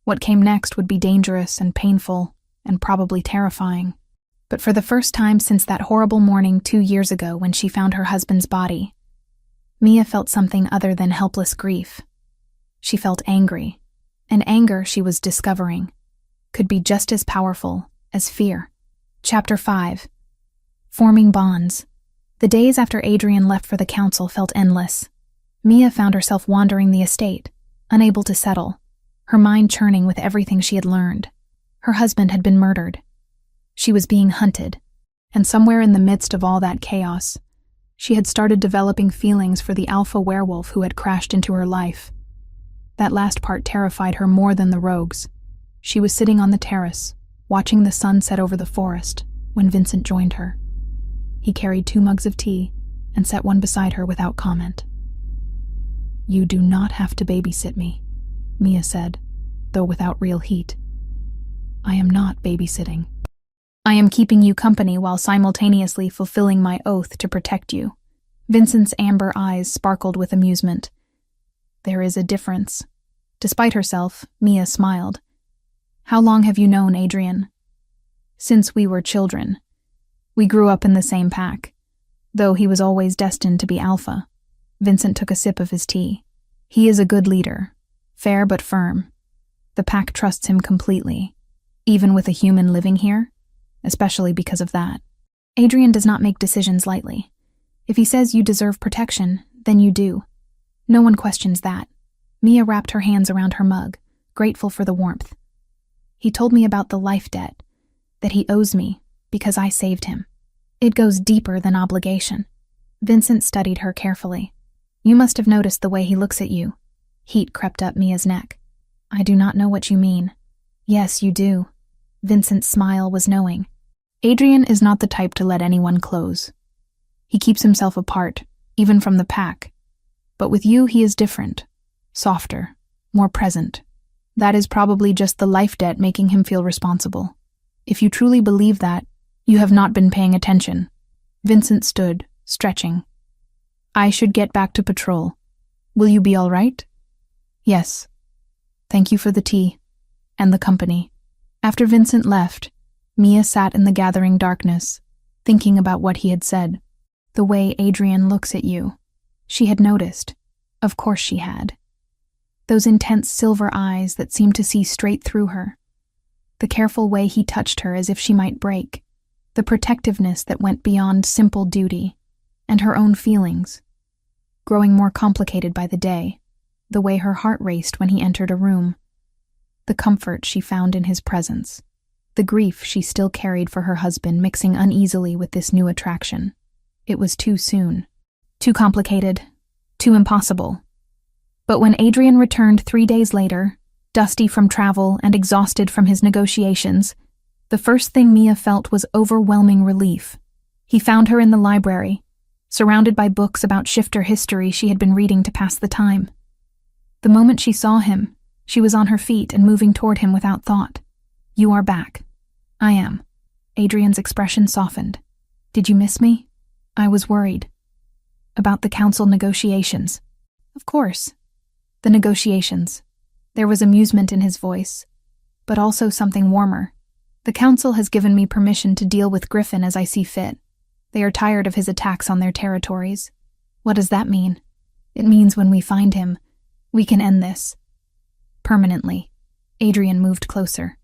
What came next would be dangerous and painful and probably terrifying. But for the first time since that horrible morning 2 years ago when she found her husband's body, Mia felt something other than helpless grief. She felt angry, and anger, she was discovering, could be just as powerful as fear. Chapter 5. Forming bonds. The days after Adrian left for the council felt endless. Mia found herself wandering the estate, unable to settle, her mind churning with everything she had learned. Her husband had been murdered. She was being hunted, and somewhere in the midst of all that chaos, she had started developing feelings for the alpha werewolf who had crashed into her life. That last part terrified her more than the rogues. She was sitting on the terrace, watching the sun set over the forest, when Vincent joined her. He carried 2 mugs of tea and set one beside her without comment. "You do not have to babysit me," Mia said, though without real heat. "I am not babysitting. I am keeping you company while simultaneously fulfilling my oath to protect you." Vincent's amber eyes sparkled with amusement. "There is a difference." Despite herself, Mia smiled. "How long have you known Adrian?" "Since we were children. We grew up in the same pack, though he was always destined to be alpha." Vincent took a sip of his tea. "He is a good leader, fair but firm. The pack trusts him completely, even with a human living here, especially because of that. Adrian does not make decisions lightly. If he says you deserve protection, then you do. No one questions that." Mia wrapped her hands around her mug, grateful for the warmth. "He told me about the life debt, that he owes me because I saved him. It goes deeper than obligation." Vincent studied her carefully. "You must have noticed the way he looks at you." Heat crept up Mia's neck. "I do not know what you mean." "Yes, you do." Vincent's smile was knowing. "Adrian is not the type to let anyone close. He keeps himself apart, even from the pack. But with you he is different, softer, more present. That is probably just the life debt making him feel responsible. If you truly believe that, you have not been paying attention." Vincent stood, stretching. "I should get back to patrol. Will you be all right?" "Yes. Thank you for the tea and the company." After Vincent left, Mia sat in the gathering darkness, thinking about what he had said. The way Adrian looks at you. She had noticed. Of course she had. Those intense silver eyes that seemed to see straight through her. The careful way he touched her as if she might break. The protectiveness that went beyond simple duty. And her own feelings. Growing more complicated by the day. The way her heart raced when he entered a room. The comfort she found in his presence. The grief she still carried for her husband mixing uneasily with this new attraction. It was too soon. Too complicated. Too impossible. But when Adrian returned 3 days later, dusty from travel and exhausted from his negotiations, the first thing Mia felt was overwhelming relief. He found her in the library, surrounded by books about shifter history she had been reading to pass the time. The moment she saw him, she was on her feet and moving toward him without thought. "You are back." "I am." Adrian's expression softened. "Did you miss me?" "I was worried." "About the council negotiations?" "Of course." "The negotiations." There was amusement in his voice, but also something warmer. "The council has given me permission to deal with Griffin as I see fit. They are tired of his attacks on their territories." "What does that mean?" "It means when we find him, we can end this. Permanently." Adrian moved closer,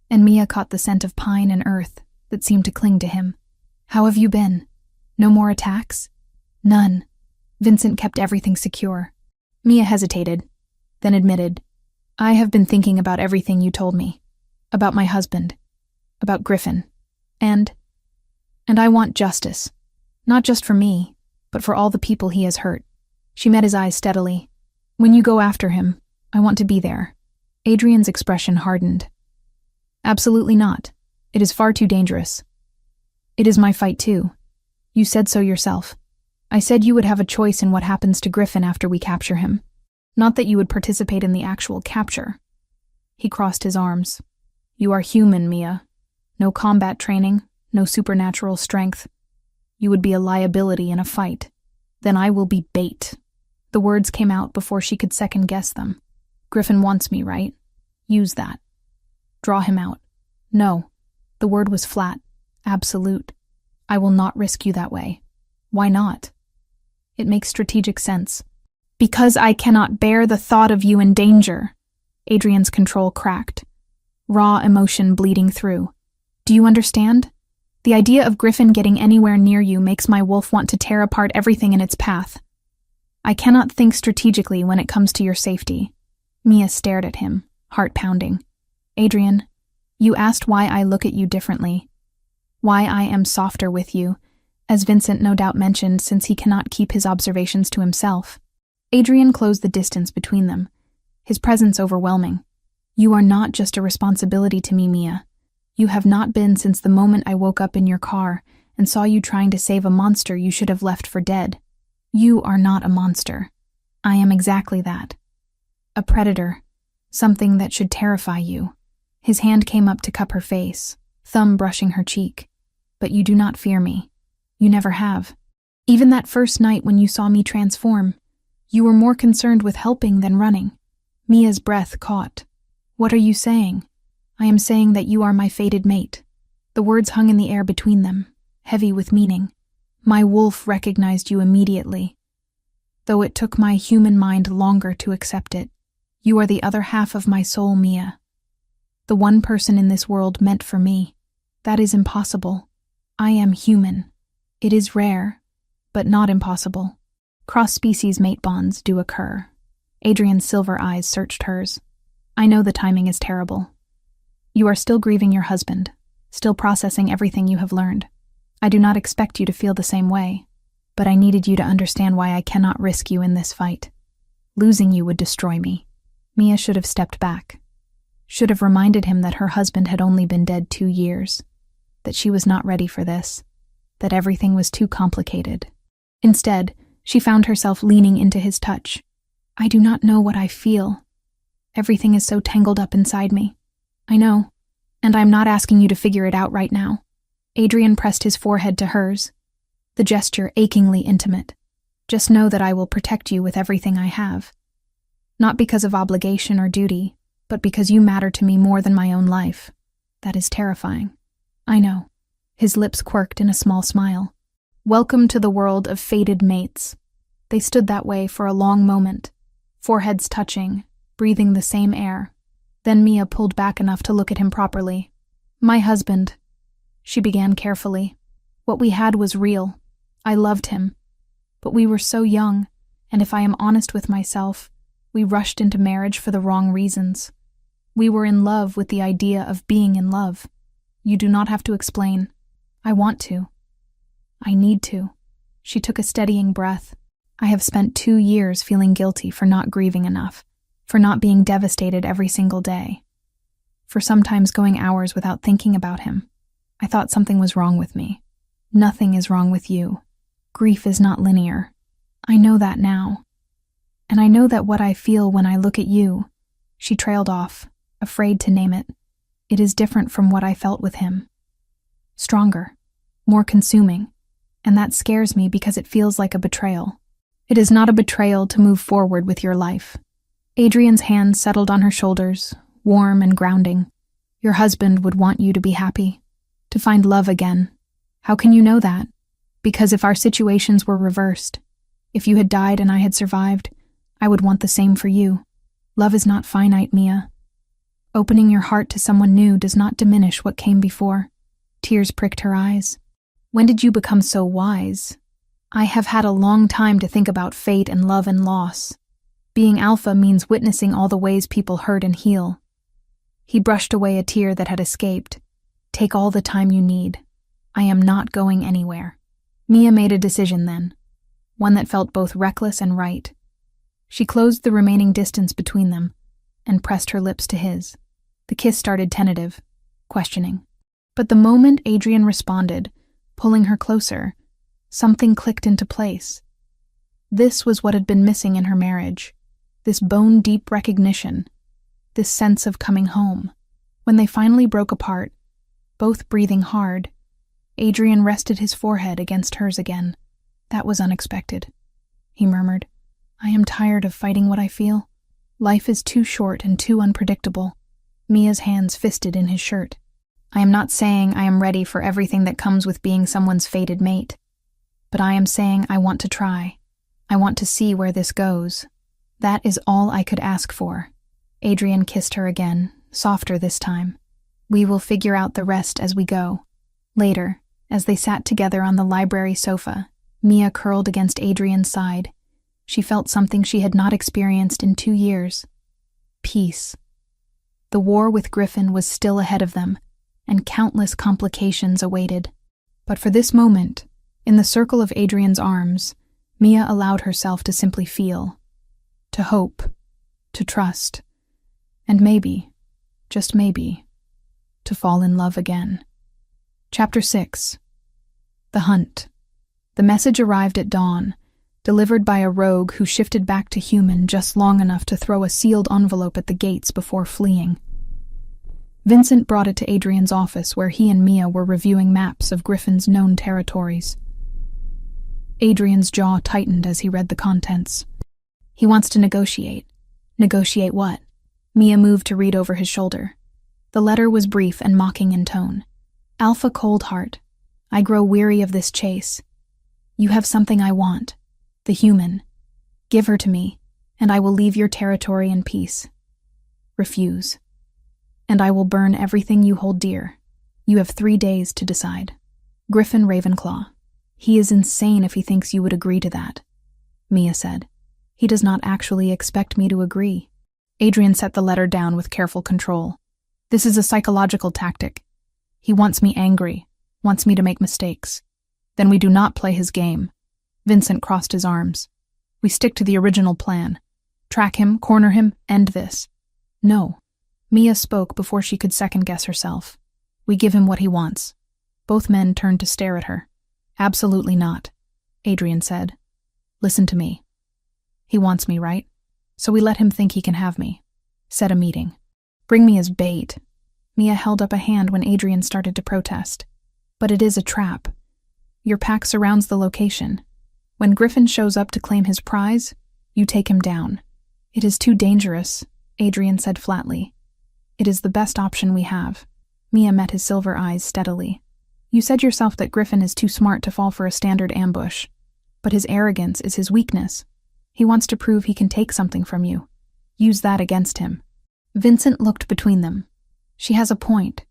and Mia caught the scent of pine and earth that seemed to cling to him. "How have you been? No more attacks?" "None." Vincent kept everything secure. Mia hesitated, then admitted, "I have been thinking about everything you told me. About my husband. About Griffin. And I want justice. Not just for me, but for all the people he has hurt." She met his eyes steadily. "When you go after him, I want to be there." Adrian's expression hardened. "Absolutely not. It is far too dangerous. It is my fight too. You said so yourself. I said you would have a choice in what happens to Griffin after we capture him. Not that you would participate in the actual capture." He crossed his arms. You are human, Mia. No combat training, no supernatural strength. You would be a liability in a fight. Then I will be bait. The words came out before she could second-guess them. Griffin wants me, right? Use that. Draw him out. No. The word was flat. Absolute. I will not risk you that way. Why not? It makes strategic sense. Because I cannot bear the thought of you in danger. Adrian's control cracked. Raw emotion bleeding through. Do you understand? The idea of Griffin getting anywhere near you makes my wolf want to tear apart everything in its path. I cannot think strategically when it comes to your safety. Mia stared at him, heart pounding. Adrian, you asked why I look at you differently. Why I am softer with you, as Vincent no doubt mentioned since he cannot keep his observations to himself. Adrian closed the distance between them, his presence overwhelming. You are not just a responsibility to me, Mia. You have not been since the moment I woke up in your car and saw you trying to save a monster you should have left for dead. You are not a monster. I am exactly that. A predator. Something that should terrify you. His hand came up to cup her face, thumb brushing her cheek. But you do not fear me. You never have. Even that first night when you saw me transform, you were more concerned with helping than running. Mia's breath caught. What are you saying? I am saying that you are my fated mate. The words hung in the air between them, heavy with meaning. My wolf recognized you immediately, though it took my human mind longer to accept it. You are the other half of my soul, Mia. The one person in this world meant for me. That is impossible. I am human. It is rare, but not impossible. Cross-species mate bonds do occur. Adrian's silver eyes searched hers. I know the timing is terrible. You are still grieving your husband, still processing everything you have learned. I do not expect you to feel the same way, but I needed you to understand why I cannot risk you in this fight. Losing you would destroy me. Mia should have stepped back, should have reminded him that her husband had only been dead 2 years, that she was not ready for this, that everything was too complicated. Instead, she found herself leaning into his touch. I do not know what I feel. Everything is so tangled up inside me. I know, and I'm not asking you to figure it out right now. Adrian pressed his forehead to hers, the gesture achingly intimate. Just know that I will protect you with everything I have. Not because of obligation or duty, but because you matter to me more than my own life. That is terrifying. I know. His lips quirked in a small smile. Welcome to the world of fated mates. They stood that way for a long moment, foreheads touching, breathing the same air. Then Mia pulled back enough to look at him properly. My husband, she began carefully. What we had was real. I loved him. But we were so young, and if I am honest with myself, we rushed into marriage for the wrong reasons. We were in love with the idea of being in love. You do not have to explain. I want to. I need to. She took a steadying breath. I have spent 2 years feeling guilty for not grieving enough, for not being devastated every single day, for sometimes going hours without thinking about him. I thought something was wrong with me. Nothing is wrong with you. Grief is not linear. I know that now. And I know that what I feel when I look at you, she trailed off, afraid to name it. It is different from what I felt with him. Stronger, more consuming, and that scares me because it feels like a betrayal. It is not a betrayal to move forward with your life. Adrian's hand settled on her shoulders, warm and grounding. Your husband would want you to be happy, to find love again. How can you know that? Because if our situations were reversed, if you had died and I had survived, I would want the same for you. Love is not finite, Mia. Opening your heart to someone new does not diminish what came before. Tears pricked her eyes. When did you become so wise? I have had a long time to think about fate and love and loss. Being alpha means witnessing all the ways people hurt and heal. He brushed away a tear that had escaped. Take all the time you need. I am not going anywhere. Mia made a decision then, one that felt both reckless and right. She closed the remaining distance between them and pressed her lips to his. The kiss started tentative, questioning. But the moment Adrian responded, pulling her closer, something clicked into place. This was what had been missing in her marriage, this bone-deep recognition, this sense of coming home. When they finally broke apart, both breathing hard, Adrian rested his forehead against hers again. "That was unexpected," he murmured. "I am tired of fighting what I feel. Life is too short and too unpredictable." Mia's hands fisted in his shirt. "I am not saying I am ready for everything that comes with being someone's fated mate, but I am saying I want to try. I want to see where this goes. That is all I could ask for." Adrian kissed her again, softer this time. "We will figure out the rest as we go." Later, as they sat together on the library sofa, Mia curled against Adrian's side. She felt something she had not experienced in 2 years. Peace. The war with Griffin was still ahead of them, and countless complications awaited. But for this moment, in the circle of Adrian's arms, Mia allowed herself to simply feel, to hope, to trust, and maybe, just maybe, to fall in love again. Chapter 6. The Hunt. The message arrived at dawn, delivered by a rogue who shifted back to human just long enough to throw a sealed envelope at the gates before fleeing. Vincent brought it to Adrian's office, where he and Mia were reviewing maps of Griffin's known territories. Adrian's jaw tightened as he read the contents. He wants to negotiate. Negotiate what? Mia moved to read over his shoulder. The letter was brief and mocking in tone. "Alpha Coldheart, I grow weary of this chase. You have something I want, the human. Give her to me, and I will leave your territory in peace. Refuse, and I will burn everything you hold dear. You have 3 days to decide. Griffin Ravenclaw. He is insane if he thinks you would agree to that," Mia said. "He does not actually expect me to agree." Adrian set the letter down with careful control. "This is a psychological tactic. He wants me angry, wants me to make mistakes. Then we do not play his game." Vincent crossed his arms. "We stick to the original plan. Track him, corner him, end this." "No." Mia spoke before she could second-guess herself. "We give him what he wants." Both men turned to stare at her. "Absolutely not," Adrian said. "Listen to me. He wants me, right? So we let him think he can have me. Set a meeting. Bring me as bait." Mia held up a hand when Adrian started to protest. "But it is a trap. Your pack surrounds the location. When Griffin shows up to claim his prize, you take him down." "It is too dangerous," Adrian said flatly. "It is the best option we have." Mia met his silver eyes steadily. "You said yourself that Griffin is too smart to fall for a standard ambush. But his arrogance is his weakness. He wants to prove he can take something from you. Use that against him." Vincent looked between them. "She has a point.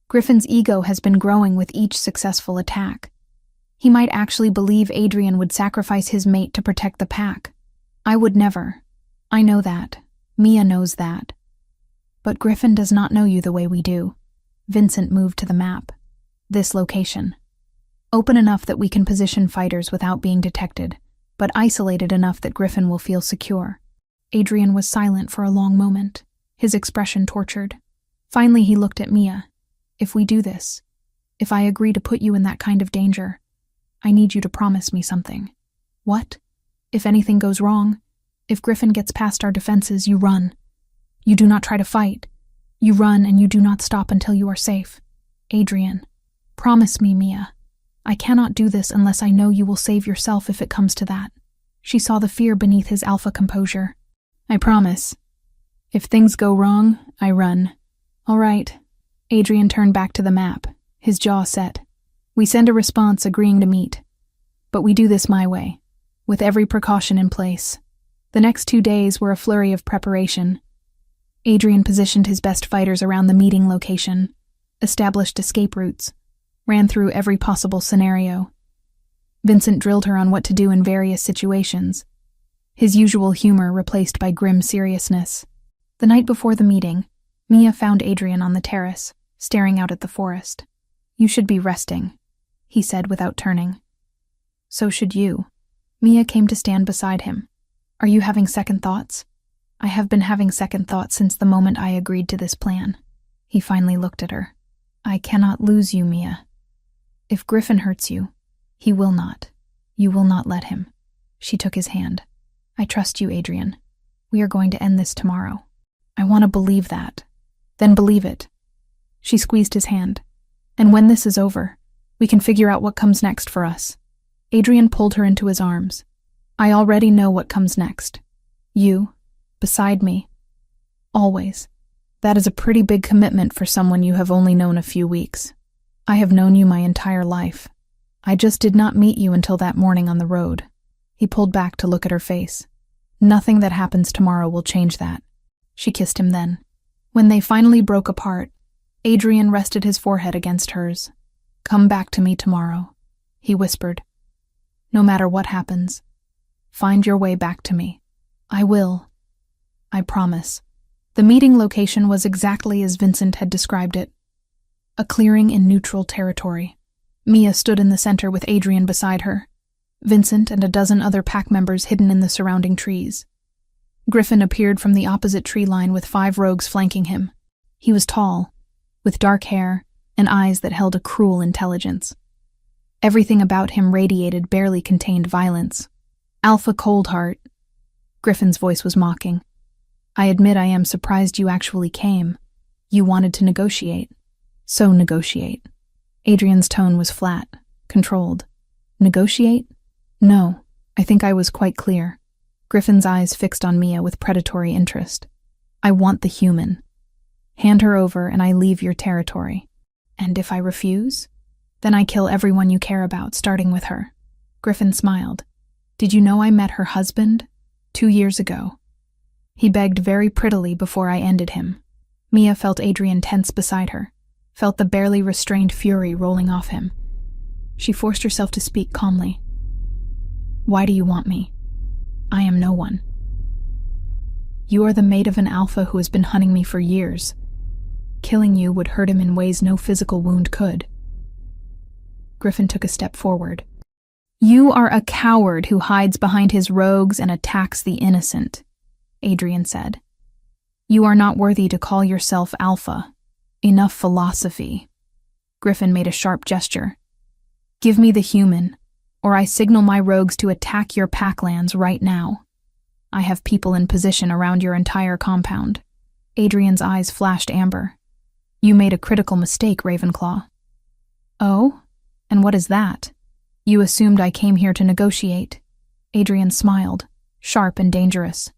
Griffin's ego has been growing with each successful attack. He might actually believe Adrian would sacrifice his mate to protect the pack. I would never. I know that. Mia knows that. But Griffin does not know you the way we do." Vincent moved to the map. "This location. Open enough that we can position fighters without being detected, but isolated enough that Griffin will feel secure." Adrian was silent for a long moment, his expression tortured. Finally he looked at Mia. "If we do this, if I agree to put you in that kind of danger, I need you to promise me something." "What?" "If anything goes wrong, if Griffin gets past our defenses, you run. You do not try to fight. You run and you do not stop until you are safe. Adrian, promise me, Mia. I cannot do this unless I know you will save yourself if it comes to that." She saw the fear beneath his alpha composure. "I promise. If things go wrong, I run." "All right." Adrian turned back to the map, his jaw set. "We send a response agreeing to meet. But we do this my way, with every precaution in place." The next 2 days were a flurry of preparation. Adrian positioned his best fighters around the meeting location, established escape routes, ran through every possible scenario. Vincent drilled her on what to do in various situations, his usual humor replaced by grim seriousness. The night before the meeting, Mia found Adrian on the terrace, staring out at the forest. "You should be resting," he said without turning. "So should you." Mia came to stand beside him. "Are you having second thoughts?" "I have been having second thoughts since the moment I agreed to this plan." He finally looked at her. "I cannot lose you, Mia. If Griffin hurts you, he will not. You will not let him." She took his hand. "I trust you, Adrian. We are going to end this tomorrow." "I want to believe that." "Then believe it. She squeezed his hand. "And when this is over, we can figure out what comes next for us." Adrian pulled her into his arms. "I already know what comes next. You, beside me. Always. That is a pretty big commitment for someone you have only known a few weeks. I have known you my entire life. I just did not meet you until that morning on the road." He pulled back to look at her face. "Nothing that happens tomorrow will change that." She kissed him then. When they finally broke apart, Adrian rested his forehead against hers. "Come back to me tomorrow," he whispered. "No matter what happens, find your way back to me." "I will. I promise." The meeting location was exactly as Vincent had described it. A clearing in neutral territory. Mia stood in the center with Adrian beside her. Vincent and a dozen other pack members hidden in the surrounding trees. Griffin appeared from the opposite tree line with 5 rogues flanking him. He was tall, with dark hair and eyes that held a cruel intelligence. Everything about him radiated barely contained violence. "Alpha Coldheart," Griffin's voice was mocking. "I admit I am surprised you actually came. You wanted to negotiate. So negotiate." Adrian's tone was flat, controlled. "Negotiate? No, I think I was quite clear." Griffin's eyes fixed on Mia with predatory interest. "I want the human. Hand her over and I leave your territory. And if I refuse, then I kill everyone you care about, starting with her." Griffin smiled. "Did you know I met her husband 2 years ago? He begged very prettily before I ended him." Mia felt Adrian tense beside her, felt the barely restrained fury rolling off him. She forced herself to speak calmly. "Why do you want me? I am no one. You are the mate of an alpha who has been hunting me for years. Killing you would hurt him in ways no physical wound could." Griffin took a step forward. "You are a coward who hides behind his rogues and attacks the innocent," Adrian said. "You are not worthy to call yourself alpha. Enough philosophy." Griffin made a sharp gesture. "Give me the human, or I signal my rogues to attack your packlands right now. I have people in position around your entire compound." Adrian's eyes flashed amber. "You made a critical mistake, Ravenclaw." "Oh? And what is that?" "You assumed I came here to negotiate." Adrian smiled, sharp and dangerous.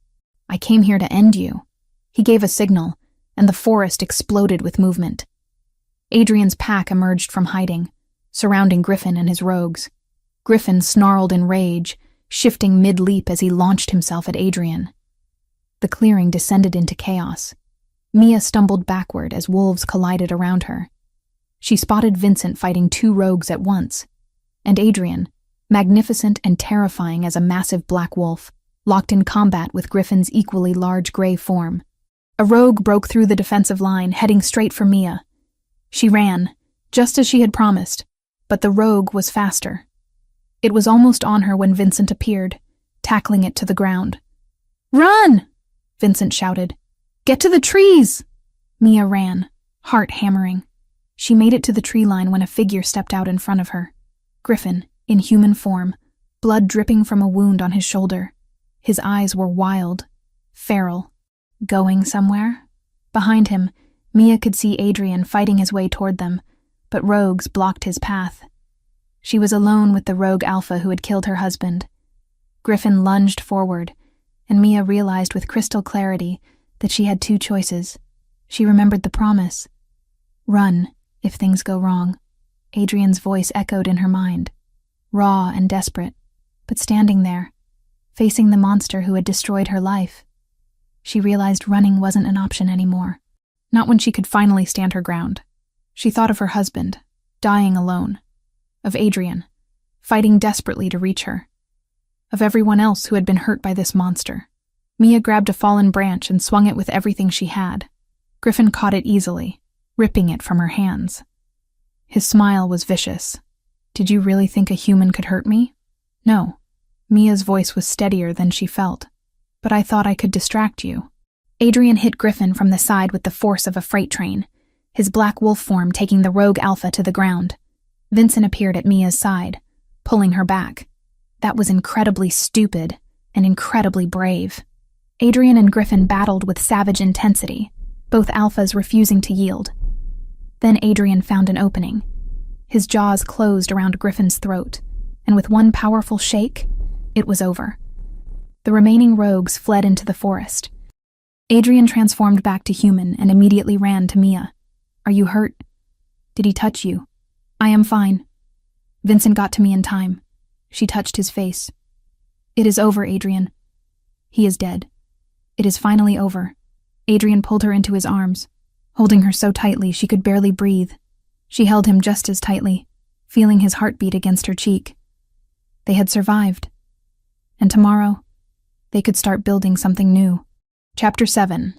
"I came here to end you." He gave a signal, and the forest exploded with movement. Adrian's pack emerged from hiding, surrounding Griffin and his rogues. Griffin snarled in rage, shifting mid-leap as he launched himself at Adrian. The clearing descended into chaos. Mia stumbled backward as wolves collided around her. She spotted Vincent fighting 2 rogues at once, and Adrian, magnificent and terrifying as a massive black wolf, locked in combat with Griffin's equally large gray form. A rogue broke through the defensive line, heading straight for Mia. She ran, just as she had promised, but the rogue was faster. It was almost on her when Vincent appeared, tackling it to the ground. "Run!" Vincent shouted. "Get to the trees!" Mia ran, heart hammering. She made it to the tree line when a figure stepped out in front of her. Griffin, in human form, blood dripping from a wound on his shoulder. His eyes were wild, feral. Going somewhere? Behind him, Mia could see Adrian fighting his way toward them, but rogues blocked his path. She was alone with the rogue alpha who had killed her husband. Griffin lunged forward, and Mia realized with crystal clarity that she had 2 choices. She remembered the promise. Run, if things go wrong. Adrian's voice echoed in her mind, raw and desperate, but standing there, facing the monster who had destroyed her life. She realized running wasn't an option anymore, not when she could finally stand her ground. She thought of her husband, dying alone, of Adrian, fighting desperately to reach her, of everyone else who had been hurt by this monster. Mia grabbed a fallen branch and swung it with everything she had. Griffin caught it easily, ripping it from her hands. His smile was vicious. "Did you really think a human could hurt me?" "No." Mia's voice was steadier than she felt. "But I thought I could distract you." Adrian hit Griffin from the side with the force of a freight train, his black wolf form taking the rogue alpha to the ground. Vincent appeared at Mia's side, pulling her back. That was incredibly stupid and incredibly brave. Adrian and Griffin battled with savage intensity, both alphas refusing to yield. Then Adrian found an opening. His jaws closed around Griffin's throat, and with one powerful shake, it was over. The remaining rogues fled into the forest. Adrian transformed back to human and immediately ran to Mia. "Are you hurt? Did he touch you?" "I am fine." Vincent got to me in time. She touched his face. "It is over, Adrian. He is dead. It is finally over." Adrian pulled her into his arms, holding her so tightly she could barely breathe. She held him just as tightly, feeling his heartbeat against her cheek. They had survived. And tomorrow, they could start building something new. Chapter 7.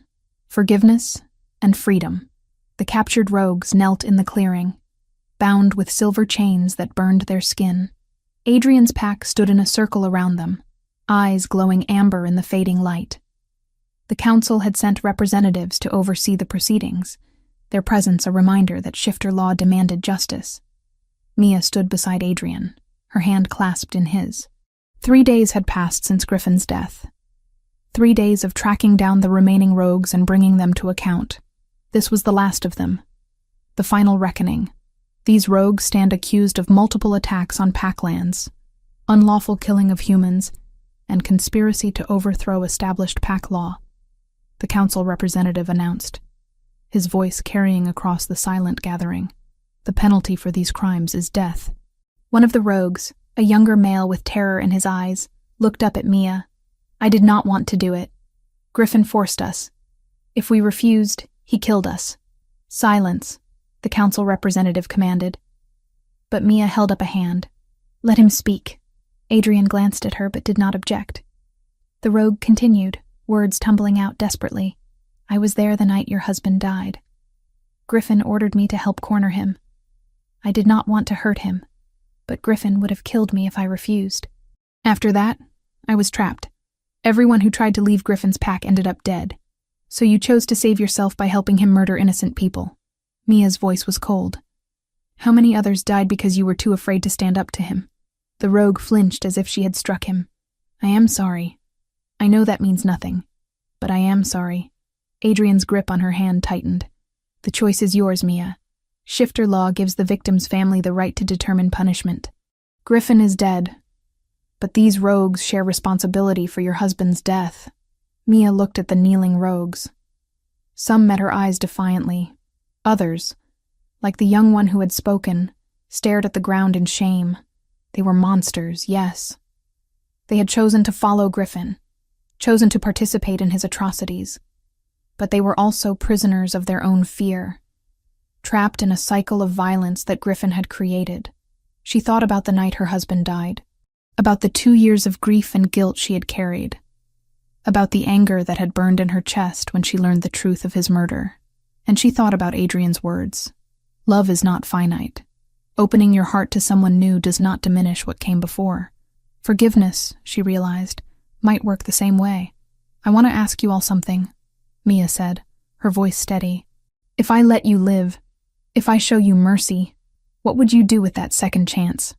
Forgiveness and Freedom. The captured rogues knelt in the clearing, bound with silver chains that burned their skin. Adrian's pack stood in a circle around them, eyes glowing amber in the fading light. The council had sent representatives to oversee the proceedings, their presence a reminder that shifter law demanded justice. Mia stood beside Adrian, her hand clasped in his. 3 days had passed since Griffin's death. 3 days of tracking down the remaining rogues and bringing them to account. This was the last of them. The final reckoning. These rogues stand accused of multiple attacks on packlands, unlawful killing of humans, and conspiracy to overthrow established pack law. The council representative announced, his voice carrying across the silent gathering. "The penalty for these crimes is death." One of the rogues, a younger male with terror in his eyes, looked up at Mia. "I did not want to do it. Griffin forced us. If we refused, he killed us." "Silence," the council representative commanded. But Mia held up a hand. "Let him speak." Adrian glanced at her but did not object. The rogue continued, words tumbling out desperately. "I was there the night your husband died. Griffin ordered me to help corner him. I did not want to hurt him, but Griffin would have killed me if I refused. After that, I was trapped. Everyone who tried to leave Griffin's pack ended up dead. So you chose to save yourself by helping him murder innocent people." Mia's voice was cold. "How many others died because you were too afraid to stand up to him?" The rogue flinched as if she had struck him. "I am sorry. I know that means nothing, but I am sorry." Adrian's grip on her hand tightened. "The choice is yours, Mia. Shifter law gives the victim's family the right to determine punishment. Griffin is dead, but these rogues share responsibility for your husband's death." Mia looked at the kneeling rogues. Some met her eyes defiantly. Others, like the young one who had spoken, stared at the ground in shame. They were monsters, yes. They had chosen to follow Griffin, chosen to participate in his atrocities. But they were also prisoners of their own fear, trapped in a cycle of violence that Griffin had created. She thought about the night her husband died, about the 2 years of grief and guilt she had carried, about the anger that had burned in her chest when she learned the truth of his murder. And she thought about Adrian's words. Love is not finite. Opening your heart to someone new does not diminish what came before. Forgiveness, she realized, might work the same way. "I want to ask you all something," Mia said, her voice steady. "If I let you live, if I show you mercy, what would you do with that second chance?"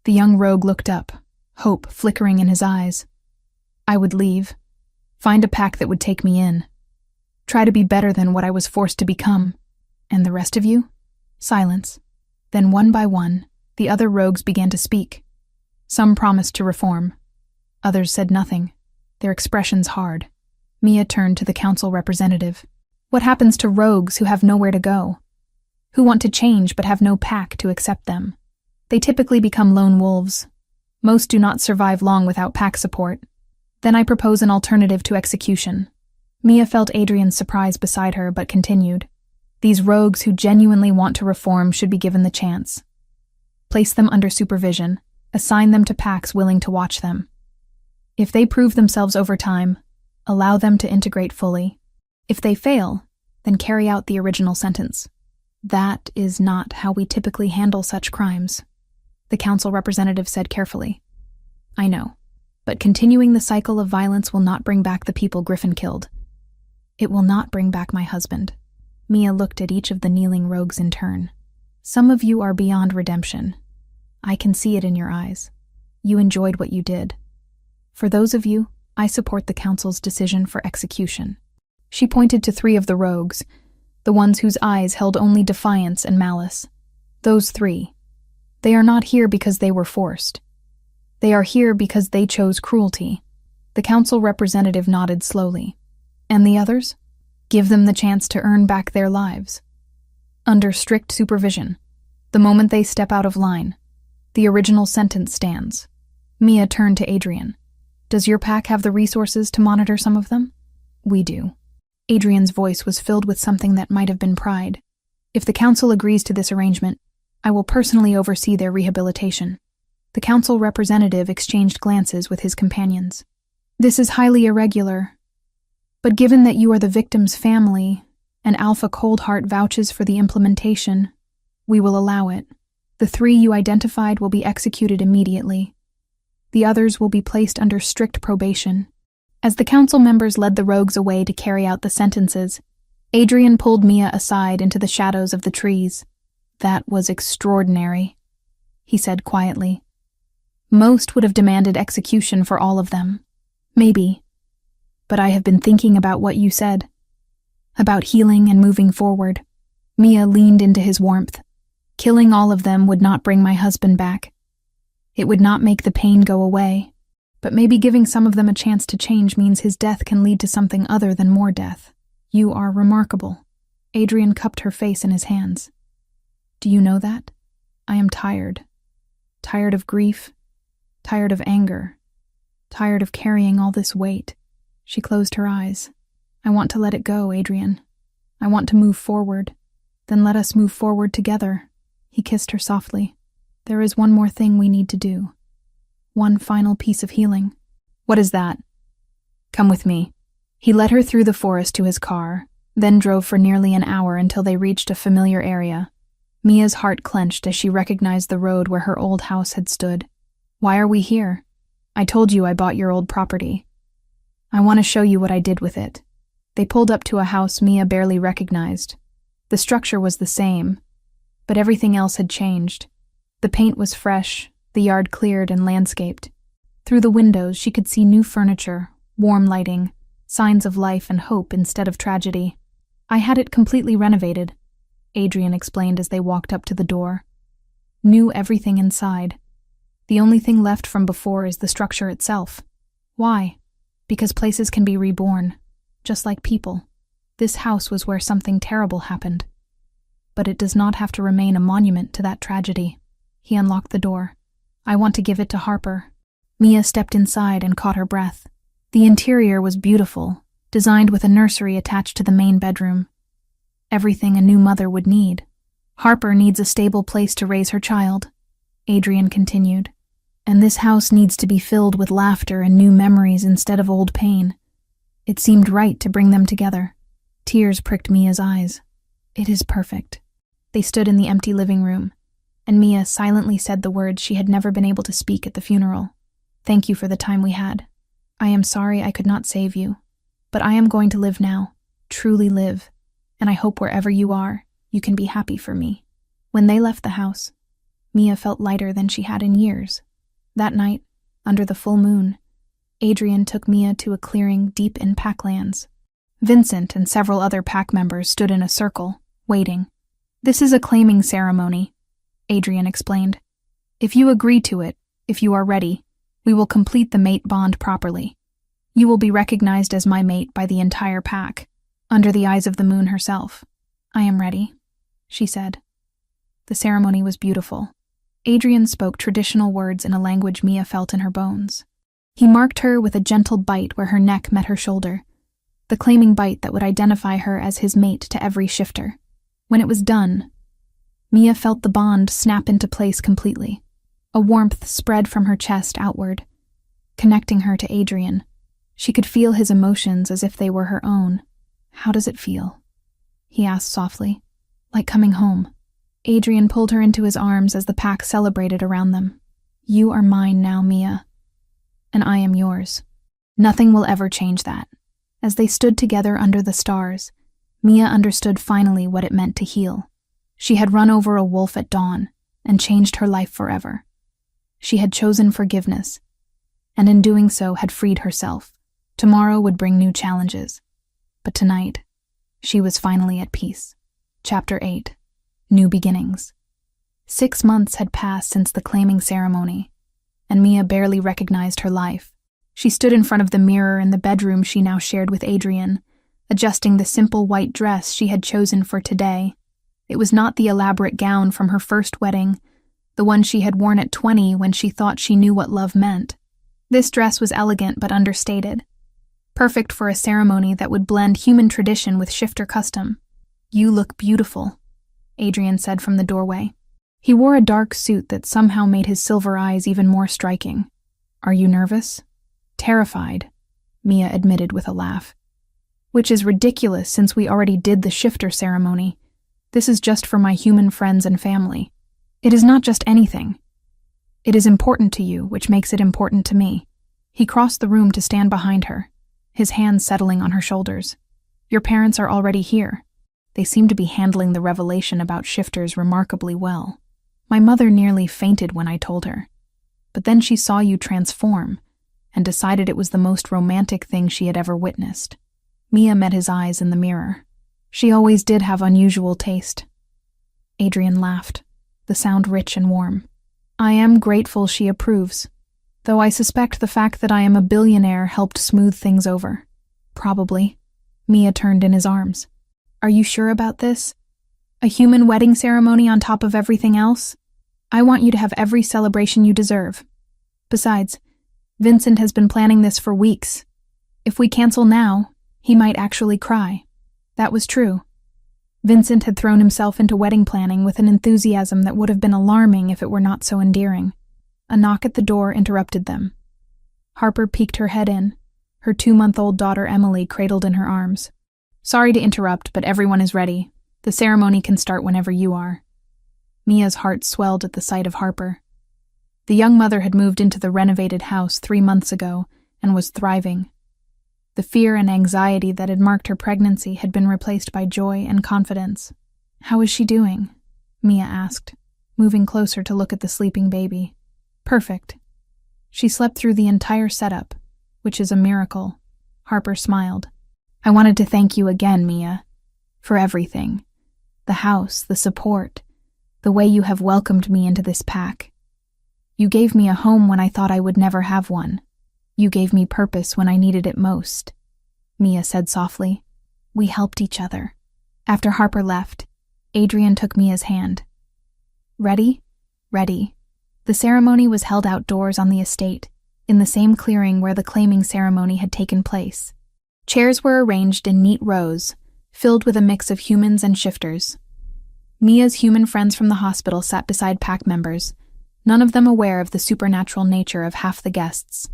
The young rogue looked up, hope flickering in his eyes. "I would leave. Find a pack that would take me in. Try to be better than what I was forced to become. And the rest of you?" Silence. Then one by one, the other rogues began to speak. Some promised to reform. Others said nothing, their expressions hard. Mia turned to the council representative. "What happens to rogues who have nowhere to go? Who want to change but have no pack to accept them? They typically become lone wolves. Most do not survive long without pack support. Then I propose an alternative to execution." Mia felt Adrian's surprise beside her, but continued. "These rogues who genuinely want to reform should be given the chance. Place them under supervision, assign them to packs willing to watch them. If they prove themselves over time, allow them to integrate fully. If they fail, then carry out the original sentence. That is not how we typically handle such crimes," the council representative said carefully. "I know, but continuing the cycle of violence will not bring back the people Griffin killed. It will not bring back my husband." Mia looked at each of the kneeling rogues in turn. "Some of you are beyond redemption. I can see it in your eyes. You enjoyed what you did. For those of you, I support the council's decision for execution." She pointed to 3 of the rogues, the ones whose eyes held only defiance and malice. Those three. They are not here because they were forced. They are here because they chose cruelty. The council representative nodded slowly. And the others? Give them the chance to earn back their lives. Under strict supervision. The moment they step out of line, the original sentence stands. Mia turned to Adrian. Does your pack have the resources to monitor some of them? We do. Adrian's voice was filled with something that might have been pride. If the council agrees to this arrangement, I will personally oversee their rehabilitation. The council representative exchanged glances with his companions. This is highly irregular, but given that you are the victim's family and Alpha Coldheart vouches for the implementation, we will allow it. The 3 you identified will be executed immediately. The others will be placed under strict probation. As the council members led the rogues away to carry out the sentences, Adrian pulled Mia aside into the shadows of the trees. That was extraordinary, he said quietly. Most would have demanded execution for all of them. Maybe. But I have been thinking about what you said. About healing and moving forward. Mia leaned into his warmth. Killing all of them would not bring my husband back. It would not make the pain go away. But maybe giving some of them a chance to change means his death can lead to something other than more death. You are remarkable. Adrian cupped her face in his hands. Do you know that? I am tired. Tired of grief. Tired of anger. Tired of carrying all this weight. She closed her eyes. I want to let it go, Adrian. I want to move forward. Then let us move forward together. He kissed her softly. There is one more thing we need to do. One final piece of healing. What is that? Come with me. He led her through the forest to his car, then drove for nearly an hour until they reached a familiar area. Mia's heart clenched as she recognized the road where her old house had stood. Why are we here? I told you I bought your old property. I want to show you what I did with it. They pulled up to a house Mia barely recognized. The structure was the same, but everything else had changed. The paint was fresh, the yard cleared and landscaped. Through the windows she could see new furniture, warm lighting, signs of life and hope instead of tragedy. I had it completely renovated, Adrian explained as they walked up to the door. Knew everything inside. The only thing left from before is the structure itself. Why? Because places can be reborn, just like people. This house was where something terrible happened. But it does not have to remain a monument to that tragedy. He unlocked the door. I want to give it to Harper. Mia stepped inside and caught her breath. The interior was beautiful, designed with a nursery attached to the main bedroom. Everything a new mother would need. Harper needs a stable place to raise her child, Adrian continued. And this house needs to be filled with laughter and new memories instead of old pain. It seemed right to bring them together. Tears pricked Mia's eyes. It is perfect. They stood in the empty living room, and Mia silently said the words she had never been able to speak at the funeral. Thank you for the time we had. I am sorry I could not save you, but I am going to live now, truly live, and I hope wherever you are, you can be happy for me. When they left the house, Mia felt lighter than she had in years. That night, under the full moon, Adrian took Mia to a clearing deep in Packlands. Vincent and several other pack members stood in a circle, waiting. This is a claiming ceremony, Adrian explained. If you agree to it, if you are ready, we will complete the mate bond properly. You will be recognized as my mate by the entire pack, under the eyes of the moon herself. I am ready, she said. The ceremony was beautiful. Adrian spoke traditional words in a language Mia felt in her bones. He marked her with a gentle bite where her neck met her shoulder, the claiming bite that would identify her as his mate to every shifter. When it was done, Mia felt the bond snap into place completely. A warmth spread from her chest outward, connecting her to Adrian. She could feel his emotions as if they were her own. How does it feel? He asked softly. Like coming home. Adrian pulled her into his arms as the pack celebrated around them. You are mine now, Mia. And I am yours. Nothing will ever change that. As they stood together under the stars, Mia understood finally what it meant to heal. She had run over a wolf at dawn and changed her life forever. She had chosen forgiveness, and in doing so had freed herself. Tomorrow would bring new challenges. But tonight, She was finally at peace. Chapter 8. New Beginnings. 6 months had passed since the claiming ceremony, and Mia barely recognized her life. She stood in front of the mirror in the bedroom she now shared with Adrian, adjusting the simple white dress she had chosen for today. It was not the elaborate gown from her first wedding, the one she had worn at 20 when she thought she knew what love meant. This dress was elegant but understated, perfect for a ceremony that would blend human tradition with shifter custom. "You look beautiful," Adrian said from the doorway. He wore a dark suit that somehow made his silver eyes even more striking. "Are you nervous?" "Terrified," Mia admitted with a laugh. "Which is ridiculous since we already did the shifter ceremony. This is just for my human friends and family. It is not just anything. It is important to you, which makes it important to me." He crossed the room to stand behind her, his hands settling on her shoulders. "Your parents are already here. They seem to be handling the revelation about shifters remarkably well. My mother nearly fainted when I told her. But then she saw you transform and decided it was the most romantic thing she had ever witnessed." Mia met his eyes in the mirror. She always did have unusual taste. Adrian laughed, the sound rich and warm. "I am grateful she approves, though I suspect the fact that I am a billionaire helped smooth things over." "Probably." Mia turned in his arms. "Are you sure about this? A human wedding ceremony on top of everything else? I want you to have every celebration you deserve. Besides, Vincent has been planning this for weeks. If we cancel now, he might actually cry." That was true. Vincent had thrown himself into wedding planning with an enthusiasm that would have been alarming if it were not so endearing. A knock at the door interrupted them. Harper peeked her head in, her 2-month-old daughter Emily cradled in her arms. "Sorry to interrupt, but everyone is ready. The ceremony can start whenever you are." Mia's heart swelled at the sight of Harper. The young mother had moved into the renovated house 3 months ago and was thriving. The fear and anxiety that had marked her pregnancy had been replaced by joy and confidence. "How is she doing?" Mia asked, moving closer to look at the sleeping baby. "Perfect. She slept through the entire setup, which is a miracle." Harper smiled. "I wanted to thank you again, Mia, for everything. The house, the support, the way you have welcomed me into this pack. You gave me a home when I thought I would never have one. You gave me purpose when I needed it most," Mia said softly. "We helped each other." After Harper left, Adrian took Mia's hand. "Ready?" "Ready." The ceremony was held outdoors on the estate, in the same clearing where the claiming ceremony had taken place. Chairs were arranged in neat rows, filled with a mix of humans and shifters. Mia's human friends from the hospital sat beside pack members, none of them aware of the supernatural nature of half the guests.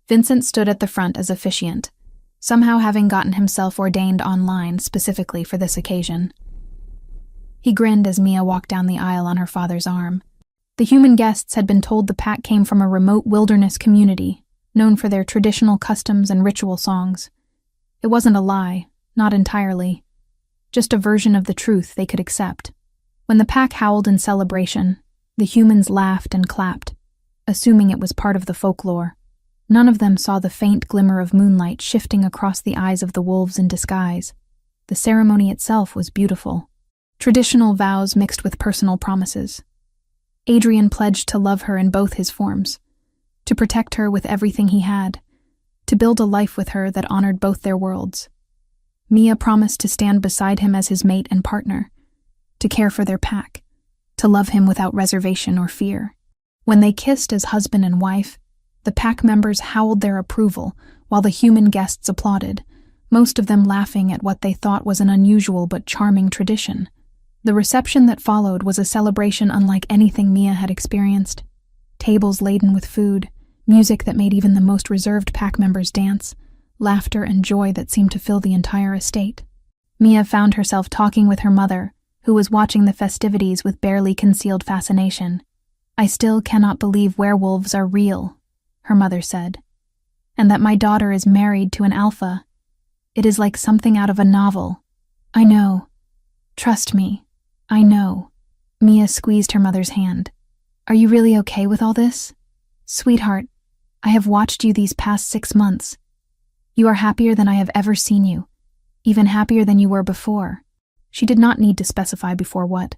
Vincent stood at the front as officiant, somehow having gotten himself ordained online specifically for this occasion. He grinned as Mia walked down the aisle on her father's arm. The human guests had been told the pack came from a remote wilderness community, known for their traditional customs and ritual songs. It wasn't a lie, not entirely, just a version of the truth they could accept. When the pack howled in celebration, the humans laughed and clapped, assuming it was part of the folklore. None of them saw the faint glimmer of moonlight shifting across the eyes of the wolves in disguise. The ceremony itself was beautiful. Traditional vows mixed with personal promises. Adrian pledged to love her in both his forms, to protect her with everything he had, to build a life with her that honored both their worlds. Mia promised to stand beside him as his mate and partner, to care for their pack, to love him without reservation or fear. When they kissed as husband and wife, the pack members howled their approval while the human guests applauded, most of them laughing at what they thought was an unusual but charming tradition. The reception that followed was a celebration unlike anything Mia had experienced. Tables laden with food, music that made even the most reserved pack members dance, laughter and joy that seemed to fill the entire estate. Mia found herself talking with her mother, who was watching the festivities with barely concealed fascination. "I still cannot believe werewolves are real," her mother said, "and that my daughter is married to an alpha. It is like something out of a novel." "I know. Trust me. I know." Mia squeezed her mother's hand. "Are you really okay with all this? Sweetheart, I have watched you these past 6 months. You are happier than I have ever seen you. Even happier than you were before. She did not need to specify before what.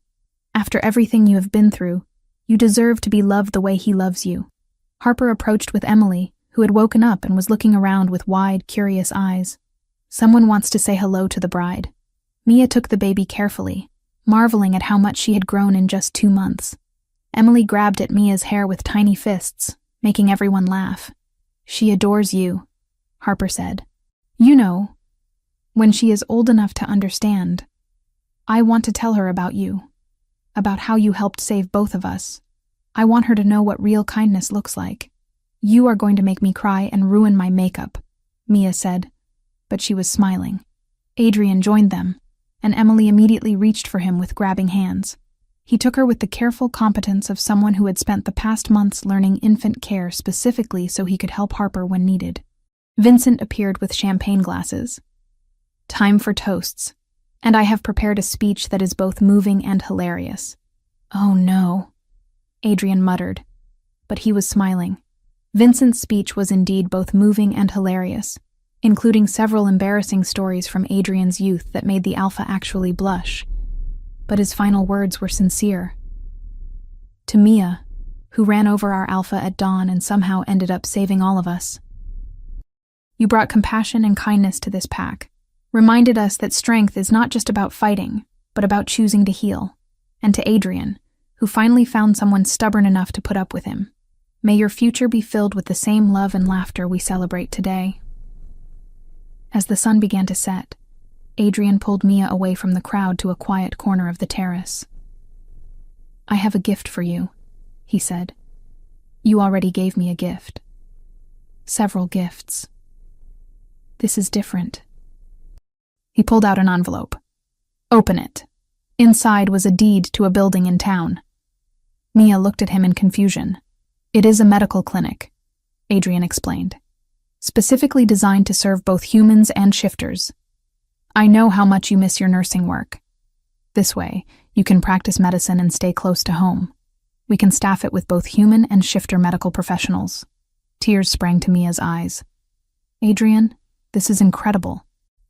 After everything you have been through, you deserve to be loved the way he loves you. Harper approached with Emily, who had woken up and was looking around with wide, curious eyes. Someone wants to say hello to the bride. Mia took the baby carefully, marveling at how much she had grown in just 2 months. Emily grabbed at Mia's hair with tiny fists, making everyone laugh. She adores you, Harper said. You know, when she is old enough to understand, I want to tell her about you, about how you helped save both of us. I want her to know what real kindness looks like. You are going to make me cry and ruin my makeup, Mia said, but she was smiling. Adrian joined them, and Emily immediately reached for him with grabbing hands. He took her with the careful competence of someone who had spent the past months learning infant care specifically so he could help Harper when needed. Vincent appeared with champagne glasses. Time for toasts, and I have prepared a speech that is both moving and hilarious. Oh no, Adrian muttered, but he was smiling. Vincent's speech was indeed both moving and hilarious, including several embarrassing stories from Adrian's youth that made the alpha actually blush. But his final words were sincere. To Mia, who ran over our alpha at dawn and somehow ended up saving all of us. You brought compassion and kindness to this pack, reminded us that strength is not just about fighting, but about choosing to heal. And to Adrian, who finally found someone stubborn enough to put up with him. May your future be filled with the same love and laughter we celebrate today. As the sun began to set, Adrian pulled Mia away from the crowd to a quiet corner of the terrace. I have a gift for you, he said. You already gave me a gift. Several gifts. This is different. He pulled out an envelope. Open it. Inside was a deed to a building in town. Mia looked at him in confusion. It is a medical clinic, Adrian explained, specifically designed to serve both humans and shifters. I know how much you miss your nursing work. This way, you can practice medicine and stay close to home. We can staff it with both human and shifter medical professionals. Tears sprang to Mia's eyes. Adrian, this is incredible.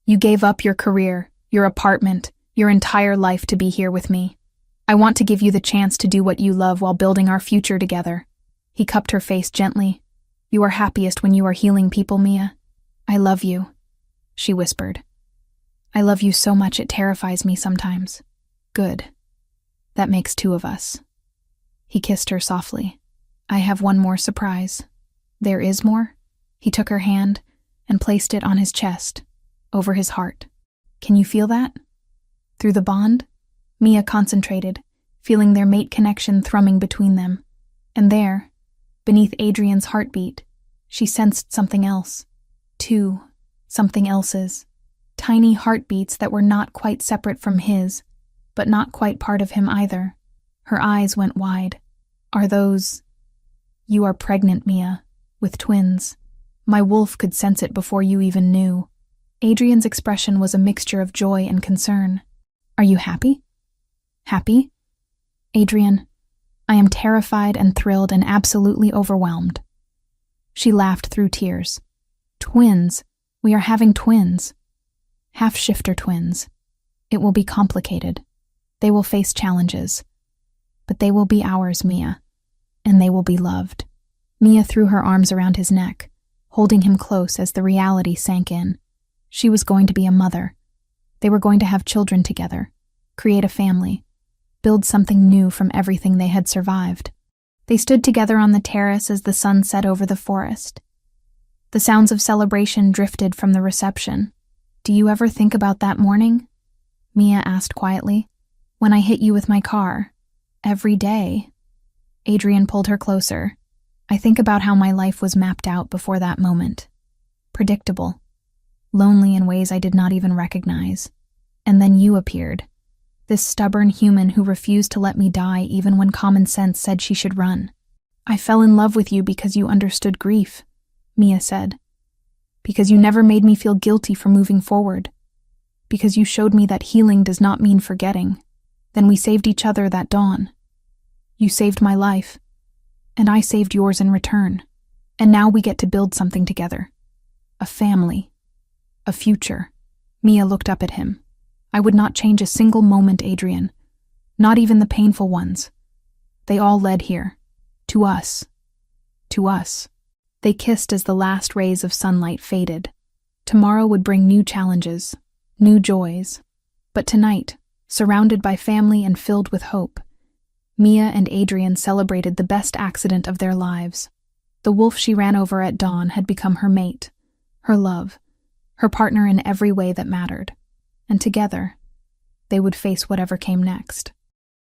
You gave up your career, your apartment, your entire life to be here with me. I want to give you the chance to do what you love while building our future together. He cupped her face gently. You are happiest when you are healing people, Mia. I love you, she whispered. I love you so much it terrifies me sometimes. Good. That makes 2 of us. He kissed her softly. I have one more surprise. There is more? He took her hand and placed it on his chest, over his heart. Can you feel that? Through the bond? Mia concentrated, feeling their mate connection thrumming between them. And there, beneath Adrian's heartbeat, she sensed something else. 2 something else's. Tiny heartbeats that were not quite separate from his, but not quite part of him either. Her eyes went wide. Are those... You are pregnant, Mia, with twins. My wolf could sense it before you even knew. Adrian's expression was a mixture of joy and concern. Are you happy? Happy? Adrian, I am terrified and thrilled and absolutely overwhelmed. She laughed through tears. Twins. We are having twins. Half-shifter twins. It will be complicated. They will face challenges. But they will be ours, Mia. And they will be loved. Mia threw her arms around his neck, holding him close as the reality sank in. She was going to be a mother. They were going to have children together, create a family, build something new from everything they had survived. They stood together on the terrace as the sun set over the forest. The sounds of celebration drifted from the reception. Do you ever think about that morning? Mia asked quietly. When I hit you with my car. Every day. Adrian pulled her closer. I think about how my life was mapped out before that moment. Predictable. Lonely in ways I did not even recognize. And then you appeared. This stubborn human who refused to let me die even when common sense said she should run. I fell in love with you because you understood grief, Mia said. Because you never made me feel guilty for moving forward. Because you showed me that healing does not mean forgetting. Then we saved each other that dawn. You saved my life, and I saved yours in return. And now we get to build something together. A family. A future. Mia looked up at him. I would not change a single moment, Adrian. Not even the painful ones. They all led here. To us. To us. They kissed as the last rays of sunlight faded. Tomorrow would bring new challenges, new joys. But tonight, surrounded by family and filled with hope, Mia and Adrian celebrated the best accident of their lives. The wolf she ran over at dawn had become her mate, her love, her partner in every way that mattered. And together, they would face whatever came next.